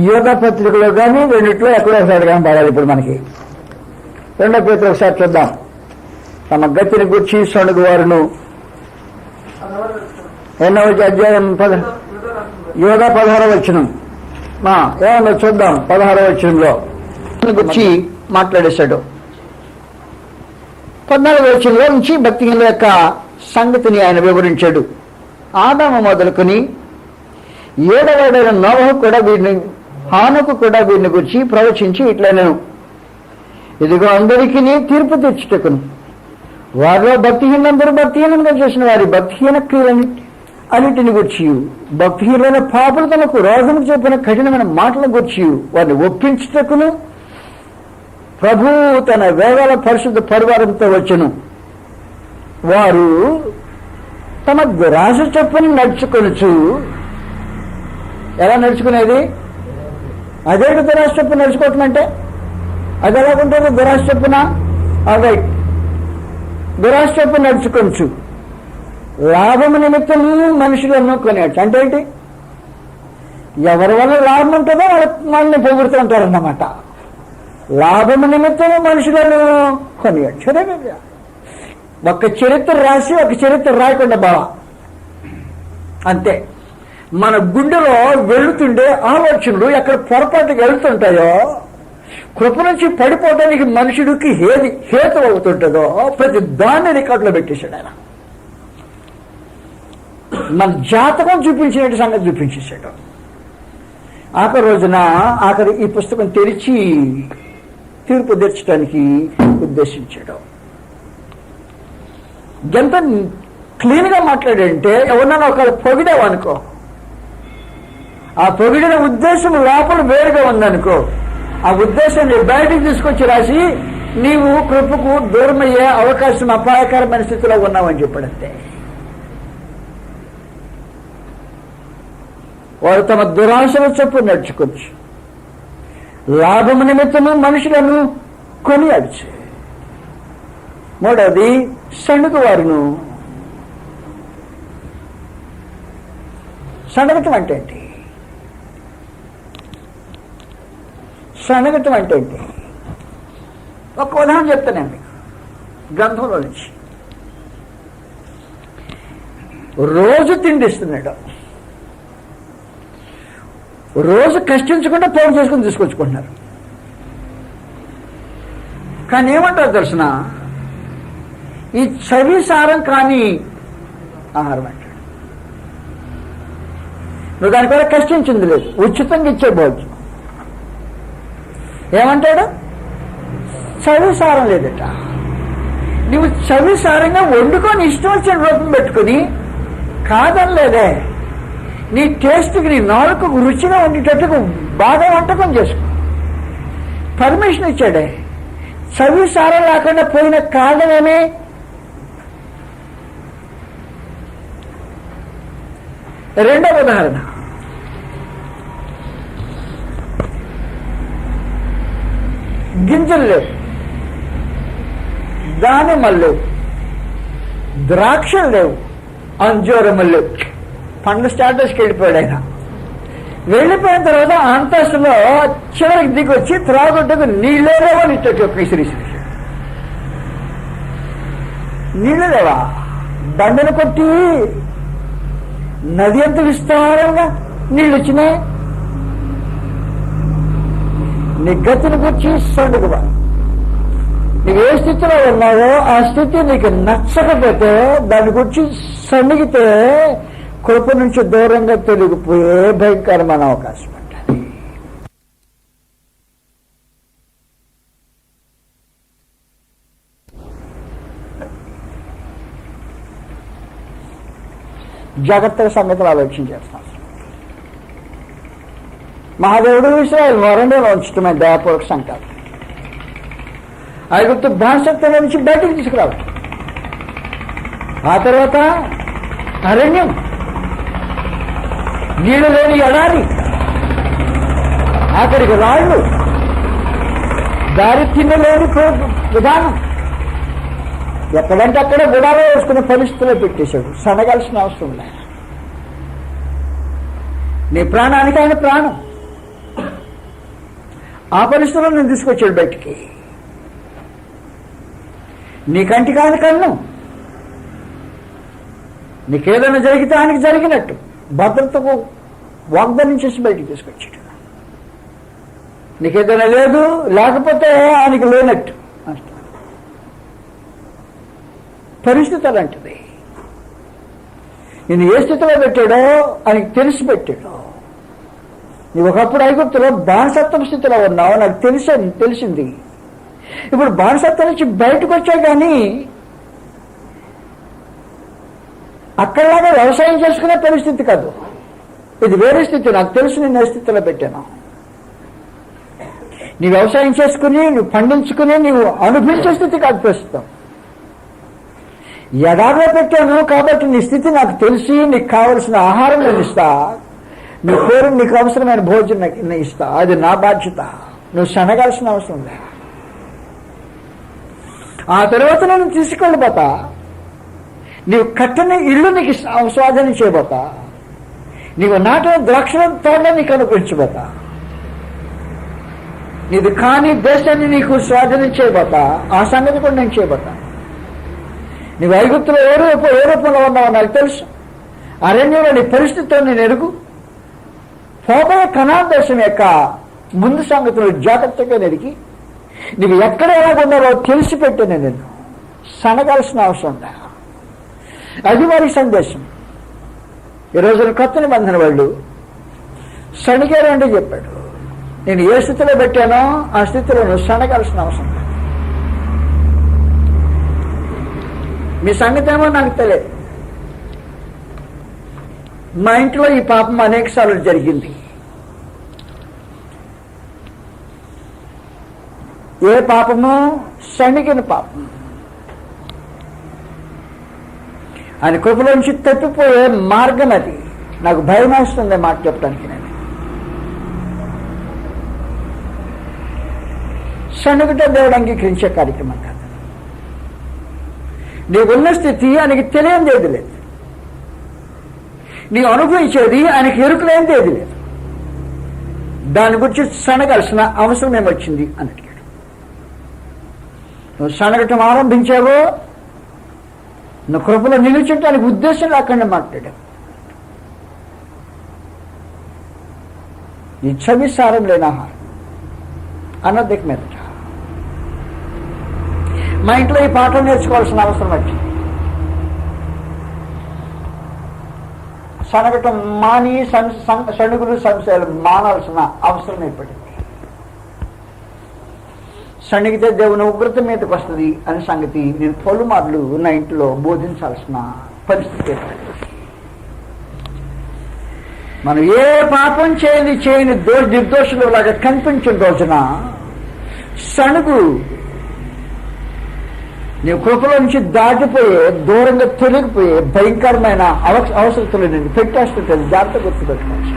యోధ పత్రికలో కానీ, రెండిట్లో ఎక్కడో ఒకసారి కానీ పడాలి. ఇప్పుడు మనకి 2 పేతురు ఒకసారి చూద్దాం. తమ గతిని గుర్చి సణుగువారును, 8వ అధ్యాయం యోధ 16వ వచనం. ఏమన్నా చూద్దాం. 16వ వచనంలో గురించి మాట్లాడేశాడు. 14వ వచనంలో నుంచి భక్తిహీనుల యొక్క సంగతిని ఆయన వివరించాడు. ఆదాము మొదలుకొని 7వ నోవహు కూడా వీరిని, హానుకు కూడా వీరిని గురించి ప్రవచించి ఇట్లనెను, ఇదిగో అందరికీ తీర్పు తెచ్చుటకును వారిలో భక్తిహీనులందరూ భక్తిహీనంగా చేసిన వారి భక్తిహీన క్రియలన్నిటిని గుర్చి, భక్తిహీనులైన పాపులు తమకు రోగము చెప్పిన కఠినమైన మాటల గుర్చి వారిని ఒప్పించుటకును ప్రభువు తన వేగాల పరిశుద్ధ పరివారంతో వచ్చును. వారు తమ దురాశ చొప్పున నడుచుకొనుచు ఎలా నడుచుకునేది? అదేంటి దురాశ చొప్పున నడుచుకోవటం అంటే? అది ఎలాగుంటుంది దురాశ చొప్పున? అదే దురాశ చొప్పున నడుచుకోవచ్చు. లాభము నిమిత్తము మనుషులను కొనేయచ్చు అంటే ఏంటి? ఎవరి వల్ల లాభం ఉంటుందో వాళ్ళని పొగుడుతూ ఉంటారన్నమాట. లాభము నిమిత్తము మనుషులను కొనియచ్చు. ఒక చరిత్ర రాసి ఒక చరిత్ర రాయకుండా బావా అంతే. మన గుండెలో వెళుతుండే ఆలోచనలు ఎక్కడ పొరపాటుగా వెళుతుంటాయో, కృప నుంచి పడిపోవడానికి మనుషుడికి ఏది హేతు అవుతుంటుందో ప్రతి దాన్ని రికార్డులో పెట్టేశాడు ఆయన. మన జాతకం చూపించినట్టు సంగతి చూపించేశాడు. ఆఖరి రోజున ఈ పుస్తకం తెరిచి తీర్పు తీర్చడానికి ఉద్దేశించాడు. ఎంత క్లీన్గా మాట్లాడంటే, ఎవరన్నా ఒకళ్ళు పొగిడావనుకో, ఆ పొగిడిన ఉద్దేశం లోపల వేరుగా ఉందనుకో, ఆ ఉద్దేశాన్ని బయటకు తీసుకొచ్చి రాసి నీవు కృపకు దూరమయ్యే అవకాశం అపాయకరమైన స్థితిలో ఉన్నావని చెప్పాడంతే. వారు తమ దురాశల చొప్పున నడుచుకోవచ్చు. లాభము నిమిత్తము మనుషులను కొనియాడచ్చు. మూడవది సణుగు వారును. సణగటం అంటే ఏంటి? సణగటం అంటే ఏంటి? ఒక ఉదాహరణ చెప్తాను మీకు గ్రంథంలో నుంచి. రోజు తిండిస్తున్నాడు, రోజు కష్టించకుండా పోగు చేసుకుని తీసుకొచ్చుకుంటున్నారు. కానీ ఏమంటారు తెలిసిన? ఈ చవి సారం కానీ ఆహారం అంటాడు. నువ్వు దాని కూడా కష్టించింది లేదు, ఉచితంగా ఇచ్చే భోజనం. ఏమంటాడు? చవి సారం లేదట. నువ్వు చవి సారంగా వండుకొని ఇష్టం వచ్చిన రూపం పెట్టుకుని కాదనలేదే, నీ టేస్ట్కి నీ నాలుకకు రుచిగా ఉండేటట్టుకు బాగా వంటకం చేసుకో. పర్మిషన్ ఇచ్చాడే. చవి సారం లేకుండా పోయిన కారణమేమి? రెండవ ఉదాహరణ, గింజలు లేవు, దానిమ్మలు లేవు, ద్రాక్షలు లేవు, అంజూరములు లేవు. పండ్ల స్టాటస్కి వెళ్ళిపోయాడు ఆయన. వెళ్ళిపోయిన తర్వాత అంతస్తులో చివరికి దిగి వచ్చి త్రాగుడ్డకు నీళ్ళే లేవా అని ఇచ్చేసాడు. నీళ్ళు లేవా? దండను కొట్టి నది ఎంత విస్తారంగా నీళ్ళు వచ్చినాయి. నీ గతిని గురించి సొండుకువా. నువ్వు ఏ స్థితిలో ఉన్నావో ఆ స్థితి నీకు నచ్చకపోతే దాని గురించి సన్నిగితే కృప నుంచి దూరంగా తొలగిపోయే భయంకరమైన అవకాశం ఉంటుంది. జాగ్రత్తగా సంగతులు ఆలోచన చేస్తాం. మహాదేవుడు ఇశ్రాయేలు వరండాలో ఉంచటమే దయాపూర్వక సంకల్పం. ఐగుప్తు బానిసత్వం నుంచి బయటకు తీసుకురావాలి. ఆ తర్వాత అరణ్యం, నీళ్లు లేని ఎడారి, అక్కడికి రాళ్ళు, దారి తిన్నలేని విధానం, ఎక్కడంటే అక్కడ గుడాలో వేసుకునే పరిస్థితుల్లో పెట్టేశాడు. సనగాల్సిన అవసరం లేదు. నీ ప్రాణానికి ఆయన ప్రాణం. ఆ పరిస్థితుల్లో నేను తీసుకొచ్చాడు బయటికి. నీ కంటికి ఆయన కన్ను. నీకేదైనా జరిగితే ఆయనకి జరిగినట్టు భద్రతకు వాగ్దానం చేసి బయటికి తీసుకొచ్చాడు. నీకేదైనా లేదు, లేకపోతే ఆయనకి లేనట్టు పరిస్థితి అలాంటిది. నేను ఏ స్థితిలో పెట్టాడో ఆయనకి తెలిసి పెట్టాడు. నువ్వు ఒకప్పుడు ఐగుప్తులో బానిసత్వం స్థితిలో ఉన్నావు, నాకు తెలిసింది. ఇప్పుడు బానిసత్వం నుంచి బయటకు వచ్చావు, కానీ అక్కడలాగా వ్యవసాయం చేసుకునే పరిస్థితి కాదు. ఇది వేరే స్థితి. నాకు తెలుసు నేను ఏ స్థితిలో పెట్టాను. నీ వ్యవసాయం చేసుకుని నువ్వు పండించుకుని నువ్వు అనుభవించే స్థితి కాదు ప్రస్తుతం. ఎడారిలో పెట్టాను కాబట్టి నీ స్థితి నాకు తెలిసి నీకు కావలసిన ఆహారం నేను ఇస్తా. నువ్వు కోరి నీకు అవసరమైన భోజనం నేను ఇస్తా, అది నా బాధ్యత, నువ్వు సనగాల్సిన అవసరం లేదు. ఆ తర్వాత నేను తీసుకెళ్ళిపోతా, నీవు కట్టని ఇల్లు నీకు స్వాధీనం చేయబోతా, నీవు నాటిన ద్రాక్షల తోట నీకు అనుకరించబోతా, నీది కాని దేశాన్ని నీకు స్వాధీనం చేయబోతా, ఆ సంగతి కూడా నేను చేయబోతా. నీవు ఐగుప్తులో ఏ రూపంలో ఉన్నావో నాకు తెలుసు, అరణ్యంలో నీ పరిస్థితితో నేను ఎరుగు. పోబోయే కనాన్ దేశం యొక్క ముందు సంగతులు జాగ్రత్తగా ఎరిగి నీవు ఎక్కడ ఎలాగున్నావో తెలిసి పెట్టాను నేను, సనగాల్సిన అవసరం ఉందా. అది వారి సందేశం. ఈరోజు కొత్త నిబంధన వాళ్ళు సణిగారు అంటే చెప్పాడు, నేను ఏ స్థితిలో పెట్టానో ఆ స్థితిలో నువ్వు సనగాల్సిన అవసరం లేదు. మీ సంగతి ఏమో నాకు తెలియదు. మా ఇంట్లో ఈ పాపం అనేక సార్లు జరిగింది. ఏ పాపము? సణిగిన పాపం. ఆయన కృపలోంచి తప్పిపోయే మార్గం అది. నాకు భయం వేస్తుంది మాట చెప్పడానికి. నేను సణుగుట దేవుడు అంగీకరించే కార్యక్రమం కాదు. నీకున్న స్థితి ఆయనకి తెలియనిది లేదు, నీ అనుభవించేది ఆయనకి ఎరుకులేనిది ఏది లేదు. దాని గురించి సనగాల్సిన అవసరం ఏమొచ్చింది అని అడిగాడు. నువ్వు సనగటం ఆరంభించావో నువ్వు కృపలో నిలిచడానికి ఉద్దేశం లేకుండా మాట్లాడావు. ఈ చవిసారం లేని ఆహారం అన్నది మీదట మా ఇంట్లో ఈ పాఠం నేర్చుకోవాల్సిన అవసరం వచ్చింది. సనగటం మాని సణుగులు సంశయాలు మానాల్సిన అవసరం ఏర్పడింది. సణిగితే దేవుని ఉగ్రత మీదకి వస్తుంది అనే సంగతి నేను పలుమార్లు నా ఇంట్లో బోధించాల్సిన పరిస్థితి ఏర్పడింది. మనం ఏ పాపం చేయని నిర్దోషులు లాగా కనిపించిన రోజున సణుగు నీవు కృపలో నుంచి దాటిపోయే, దూరంగా తొలగిపోయే భయంకరమైన అవసరతలు నేను పెట్టేస్తుంటుంది. జాగ్రత్త గుర్తుపెట్టుకోవచ్చు.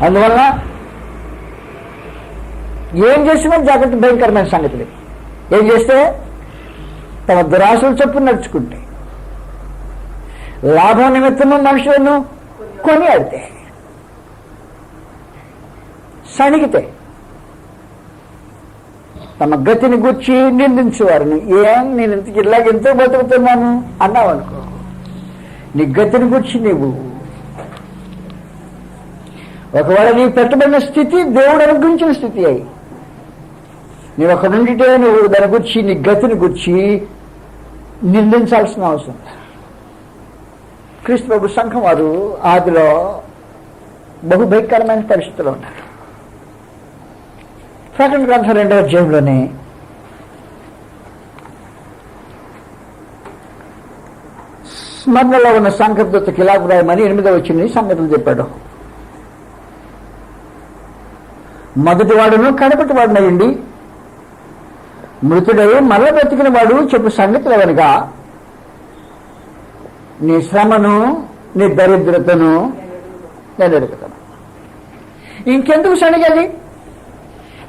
అందువల్ల ఏం చేసినా జాగ్రత్త, భయంకరమైన సంగతులు. ఏం చేస్తే తమ దురాశలు చొప్పున నడుచుకుంటే, లాభం నిమిత్తము మనుషులను కొనియాడితే, సణిగితే, తమ గతిని గుర్చి నిందించేవారిని, ఏం నేను ఇలాగెంతో బతుకుతున్నాను అన్నావు అనుకో, నీ గతిని గుర్చి నీవు ఒకవేళ నీకు పెట్టబడిన స్థితి దేవుడు అనుగ్రహించిన స్థితి అయి నీవు అక్కడ నుండితే నువ్వు దాని గురించి నీ గతిని గుర్చి నిందించాల్సిన అవసరం. క్రీస్తు ప్రభు సంఘం వారు ఆదిలో బహు భయంకరమైన పరిస్థితుల్లో ఉన్నారు. ప్రకటన గ్రంథం 2వ అధ్యాయంలోనే స్మరణలో ఉన్న సంకల్పతకి ఇలా రాయమని 8వ వచనం సంగతులు చెప్పాడు. మొదటి వాడును కడపటి వాడునయ్యండి, మృతుడై మరల బ్రతికిన వాడు చెప్పు సంగతులు ఎవరిగా, నీ శ్రమను నీ దరిద్రతను నేను ఎరుగుతాను. ఇంకెందుకు సణిగది?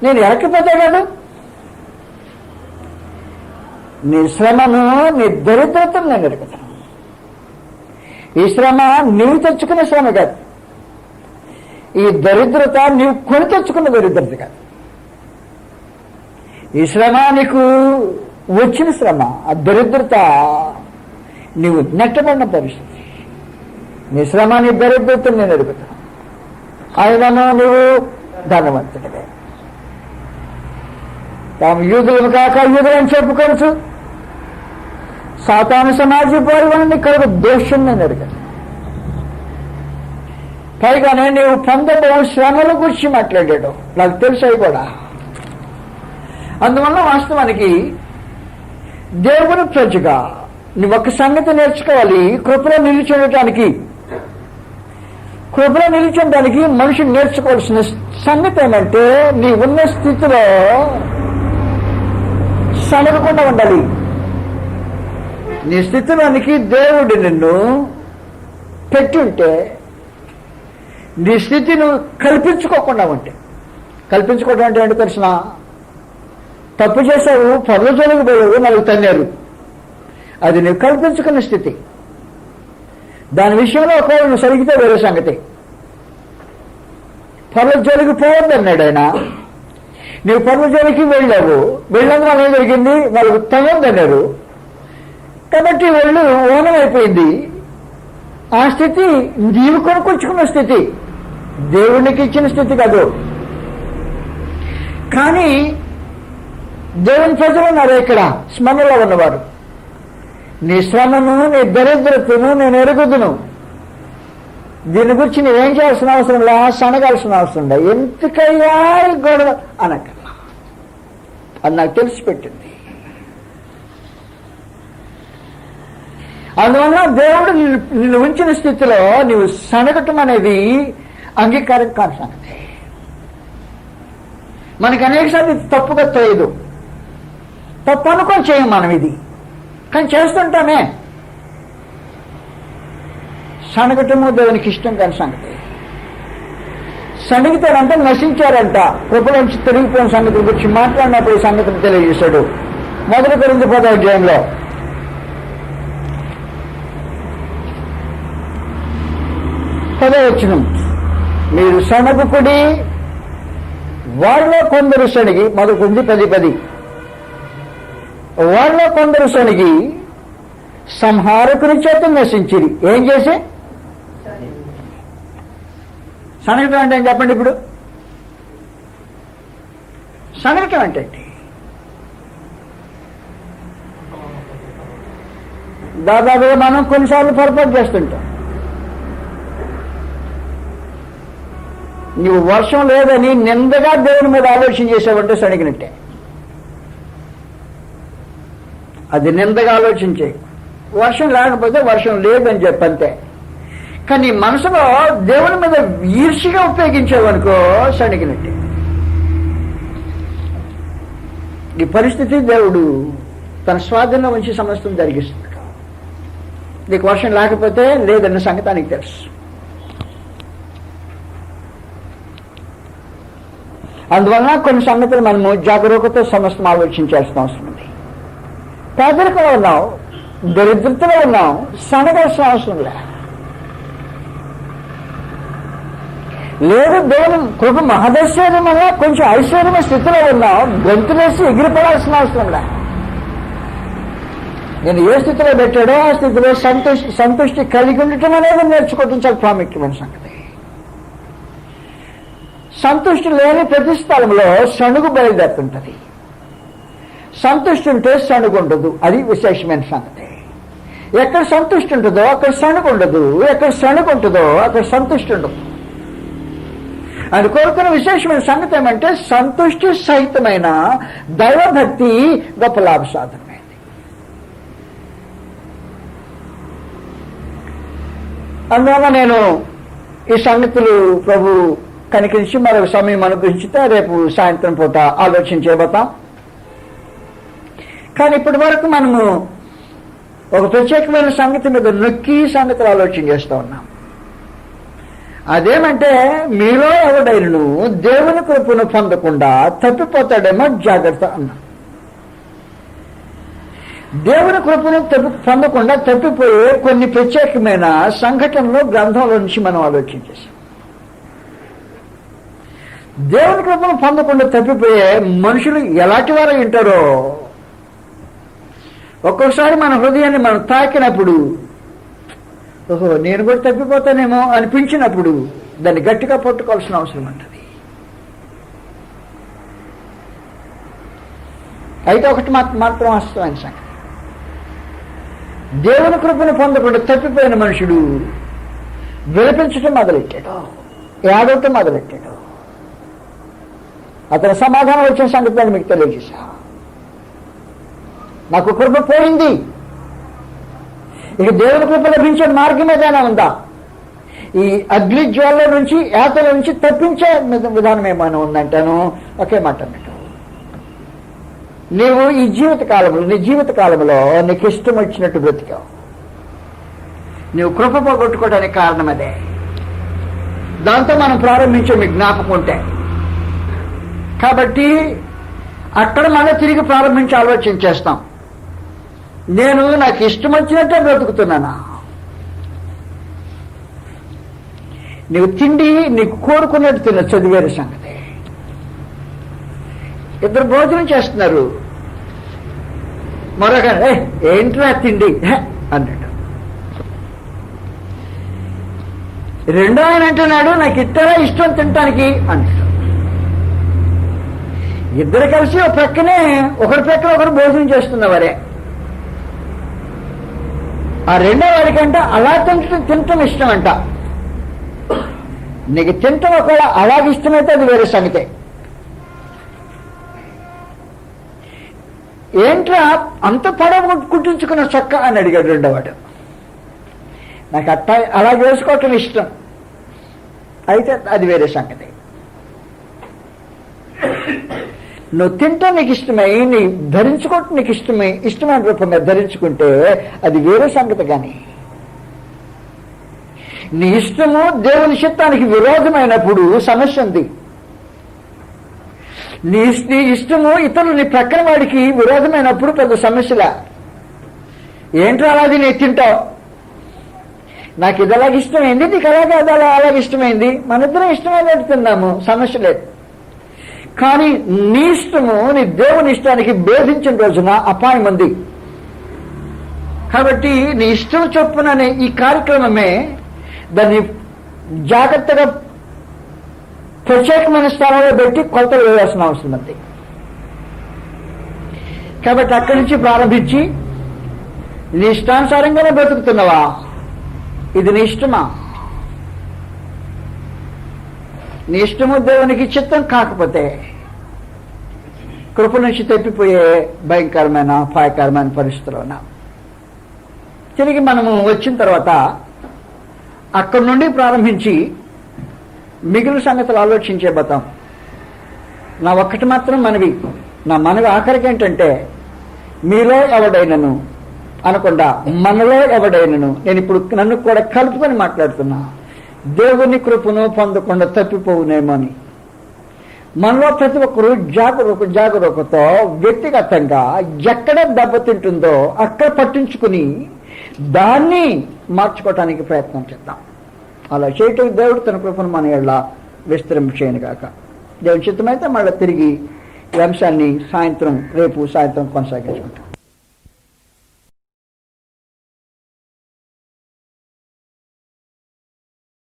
నేను ఎరకపోతే కాదు, నీ శ్రమను నీ దరిద్రతను నేను ఎరుగుతాను. ఈ శ్రమ నీవు తెచ్చుకున్న శ్రమ కాదు, ఈ దరిద్రత నీవు కొని తెచ్చుకున్న దరిద్రత కాదు. ఈ శ్రమ నీకు వచ్చిన శ్రమ, ఆ దరిద్రత నీవు నెట్టబడిన పరిస్థితి. నీ శ్రమ నీ దరిద్రతను నేను ఎరుగుతాను. ఆయనను నువ్వు ధనవంతుడివే. తాము యూదులను కాక యూదులని చెప్పుకోవచ్చు, సాతాను సమాజ పరివారాన్ని కలుగు దోషం నేను ఎరగను. పైగానే నీవు పొందడం శ్రమల గురించి మాట్లాడాడు, నాకు తెలుసు అవి కూడా. అందువల్ల వాస్తవానికి దేవుని ప్రజగా నువ్వు ఒక సంగతి నేర్చుకోవాలి. కృపలో నిలిచడానికి మనిషిని నేర్చుకోవాల్సిన సంగతి ఏమంటే, నీ ఉన్న స్థితిలో సనగకుండా ఉండాలి. నీ స్థితిలోనికి దేవుడు నిన్ను పెట్టుంటే, నీ స్థితి నువ్వు కల్పించుకోకుండా ఉంటే, కల్పించుకోవడం అంటే ఏంటో తెలిసిన, తప్పు చేసావు, పనులు జరగబోయావు, నాకు తన్నారు, అది నువ్వు కల్పించుకున్న స్థితి. దాని విషయంలో ఒకవేళ నువ్వు సరిగితే వేరే సంగతి. పనులు జరిగిపోవద్దన్నాడు ఆయన. నువ్వు పనులు జరిగి వెళ్ళావు, వెళ్ళినందువల్ల ఏం జరిగింది, వాళ్ళకు తనదన్నారు, కాబట్టి వాళ్ళు ఓనం అయిపోయింది. ఆ స్థితి నీవు కొనుక్కొచ్చుకున్న స్థితి, దేవునికి ఇచ్చిన స్థితి కాదు. కానీ దేవుని ప్రజలు ఉన్నారు ఇక్కడ, స్మరణలో ఉన్నవారు. నీ శ్రమను, నీ దరిద్రతను నేను ఎరుగుదును, దీని గురించి నువ్వేం చేయాల్సిన అవసరం లే, సనగాల్సిన అవసరం లే, ఎందుకయ్యా గొడవ అనకల్లా, అది నాకు తెలిసిపెట్టింది. అందువల్ల దేవుడు నిన్ను ఉంచిన స్థితిలో నీవు సనగటం అనేది అంగీకారం కాని సంగతి. మనకి అనేకసార్లు తప్పుగా తెలియదు, తప్పు అనుకొని చేయం మనం ఇది, కానీ చేస్తుంటామే. సనగటము దేవునికి ఇష్టం కాని సంగతి. సణిగితాడంటే నశించారంట, కృపలోంచి తిరిగిపోయిన సంగతి గురించి మాట్లాడినప్పుడు ఈ సంగతిని తెలియజేశాడు. 1 కొరింథీ 10వ అధ్యాయంలో 10వ వచనం, మీరు సణగుకుడి, వారిలో కొందరు సణిగి, 1 కొరింథీ 10:10, వారిలో కొందరు సణిగి సంహారకుని చేత నశించిరి. ఏం చేసి సనగటం అంటే ఏం చెప్పండి? ఇప్పుడు సనగటం అంటే దాదాపుగా మనం కొన్నిసార్లు పొరపాటు చేస్తుంటాం. నువ్వు వర్షం లేదని నిందగా దేవుని మీద ఆలోచన చేసావంటే సణిగినట్టే. అది నిందగా ఆలోచించే. వర్షం లేకపోతే వర్షం లేదని చెప్పంతే. కానీ మనసులో దేవుని మీద ఈర్ష్యగా ఉపయోగించేవనుకో సణిగినట్టే. ఈ పరిస్థితి దేవుడు తన స్వాధీనంలో ఉంచి సమస్తం జరిగిస్తున్నాడు. నీకు వర్షం లేకపోతే లేదన్న సంగతి నీకు తెలుసు. అందువలన కొన్ని సంగతులు మనము జాగరూకతో సమస్తం ఆలోచించాల్సిన అవసరం ఉంది. పేదరికంలో ఉన్నావు, దరిద్రతలో ఉన్నావు, సనగాల్సిన అవసరం లేదు. దేవుని కృప మహదైశ్వర్యం వల్ల కొంచెం ఐశ్వర్యమైన స్థితిలో ఉన్నావు, గొంతులేసి ఎగిరిపడాల్సిన అవసరం లే. నేను ఏ స్థితిలో పెట్టాడో ఆ స్థితిలో సంతృష్టి కలిగి ఉండటం అనేది నేర్చుకోవటం చాలా ప్రాముఖ్యమైన సంగతి. సంతృష్టి లేని ప్రతి స్థలంలో సణుగు బయలుదేరుతుంటది. సంతృష్టి ఉంటే సణుగు ఉండదు, అది విశేషమైన సంగతి. ఎక్కడ సంతృష్టి ఉంటుందో అక్కడ సణుగు ఉండదు, ఎక్కడ సణుగు ఉంటుందో అక్కడ సంతృష్టి ఉండదు. అది కోరుకున్న విశేషమైన సంగతి ఏమంటే సంతృష్టి సహితమైన దైవభక్తి గొప్ప లాభ సాధనమైంది. అందువల్ల నేను ఈ సంగతులు ప్రభు కనికరించి మరొక సమయం అనుగ్రహించితే రేపు సాయంత్రం పూట ఆలోచన చేయబోతాం. కానీ ఇప్పటి వరకు మనము ఒక ప్రత్యేకమైన సంగతి మీద నొక్కి సంగతులు ఆలోచన చేస్తూ ఉన్నాం. అదేమంటే మీలో ఎవడైనను దేవుని కృపను పొందకుండా తప్పిపోతాడేమో జాగ్రత్త అన్నా. దేవుని కృపను పొందకుండా తప్పిపోయే కొన్ని ప్రత్యేకమైన సంఘటనలు గ్రంథంలో నుంచి మనం ఆలోచన చేశాం. దేవుని కృపను పొందకుండా తప్పిపోయే మనుషులు ఎలాంటి వారు ఉంటారో ఒక్కొక్కసారి మన హృదయాన్ని మనం తాకినప్పుడు, ఓహో నేను కూడా తప్పిపోతానేమో అనిపించినప్పుడు దాన్ని గట్టిగా పట్టుకోవాల్సిన అవసరం ఉంటుంది. అయితే ఒకటి మాత్రం వాస్తవమైన సంగతి, దేవుని కృపను పొందకుండా తప్పిపోయిన మనుషుడు విలపించటం మొదలెట్టాడు, ఏడవటం మొదలెట్టాడు. అతని సమాధానం వచ్చిన సంగతి మీకు తెలియజేశా. నాకు కృప పోయింది, ఇక దేవుని కృప లభించే మార్గం ఏదైనా ఉందా? ఈ అగ్ని జ్వాల నుంచి యాతల నుంచి తప్పించే విధానం ఏమైనా ఉందంటాను. ఒకే మాట అన్నట్టు నీవు ఈ నీ జీవిత కాలంలో నీకు ఇష్టం వచ్చినట్టు బ్రతికావు. నువ్వు కృప పోగొట్టుకోవడానికి కారణం అదే. దాంతో మనం ప్రారంభించే మీ జ్ఞాపకం ఉంటే, కాబట్టి అక్కడ మళ్ళీ తిరిగి ప్రారంభించి ఆలోచన చేస్తాం. నేను నాకు ఇష్టం వచ్చినట్టే బ్రతుకుతున్నానా? నీవు తిండి నీకు కోరుకున్నట్టు తినచ్చు, అది వేరే సంగతి. ఇద్దరు భోజనం చేస్తున్నారు, మరొక ఏంట్రా తిండి అన్నాడు. రెండో ఆయన అంటున్నాడు నాకు ఇద్దరే ఇష్టం తినటానికి అంటాడు. ఇద్దరు కలిసి ఒక ప్రక్కనే ఒకరి ప్రక్కన ఒకరు భోజనం చేస్తున్నవారే. ఆ రెండో వాడికంటే అలా తినటం ఇష్టం అంట. నీకు తినటం ఒకవేళ అలాగే ఇష్టమైతే అది వేరే సంగతే. ఏంట్రా అంత పొడవు కుట్టించుకున్న చొక్క అని అడిగాడు రెండోవాడు. నాకు అలా చేసుకోవటం ఇష్టం అయితే అది వేరే సంగతి. నువ్వు తింటాం నీకు ఇష్టమై, నీ ధరించుకోవటం నీకు ఇష్టమైన రూపంగా ధరించుకుంటే అది వేరే సంగతి. కానీ నీ ఇష్టము దేవుని చిత్తానికి విరోధమైనప్పుడు సమస్య ఉంది. నీ ఇష్టము ఇతరులు నీ ప్రక్కన వాడికి విరోధమైనప్పుడు పెద్ద సమస్యలా. ఏంటో అలాగే నీ తింటావు, నాకు ఇది అలాగే ఇష్టమైంది, నీకు అలాగే అది అలాగే ఇష్టమైంది, మన ఇద్దరం ఇష్టమైనట్టు తిన్నాము, సమస్య లేదు. కానీ నీ ఇష్టము నీ దేవుని ఇష్టానికి భేదించిన రోజున అపాయం ఉంది. కాబట్టి నీ ఇష్టం చొప్పుననే ఈ కార్యక్రమమే దాన్ని జాగ్రత్తగా ప్రత్యేకమైన స్థానంలో పెట్టి కొలతలు వేయాల్సిన అవసరం ఉంది. కాబట్టి అక్కడి నుంచి ప్రారంభించి నీ ఇష్టానుసారంగానే బ్రతుకుతున్నావా? ఇది నీ ఇష్టమా? నీ ఇష్టము దేవునికి చిత్తం కాకపోతే కృప నుంచి తప్పిపోయే భయంకరమైన అపాయకరమైన పరిస్థితుల్లో ఉన్నాం. తిరిగి మనము వచ్చిన తర్వాత అక్కడి నుండి ప్రారంభించి మిగిలిన సంగతులు ఆలోచించేబోతాం. నా ఒక్కటి మాత్రం నా మనవి ఆఖరికి ఏంటంటే, మీలో ఎవడైనను అనకుండా మనలో ఎవడైనను, నేను ఇప్పుడు నన్ను కూడా కలుపుకొని మాట్లాడుతున్నా, దేవుని కృపను పొందకుండా తప్పిపోవునేమో అని. మనలో ప్రతి ఒక్కరూ జాగరూకతో వ్యక్తిగతంగా ఎక్కడ దెబ్బతింటుందో అక్కడ పట్టించుకుని దాన్ని మార్చుకోవటానికి ప్రయత్నం చేద్దాం. అలా చేయటం దేవుడు తన కృపను మన ఎళ్ళ విస్తరింపచేయను గాక. దేవుని చిత్తమైతే మళ్ళీ తిరిగి ఈ అంశాన్ని రేపు సాయంత్రం కొనసాగించుకుంటాం.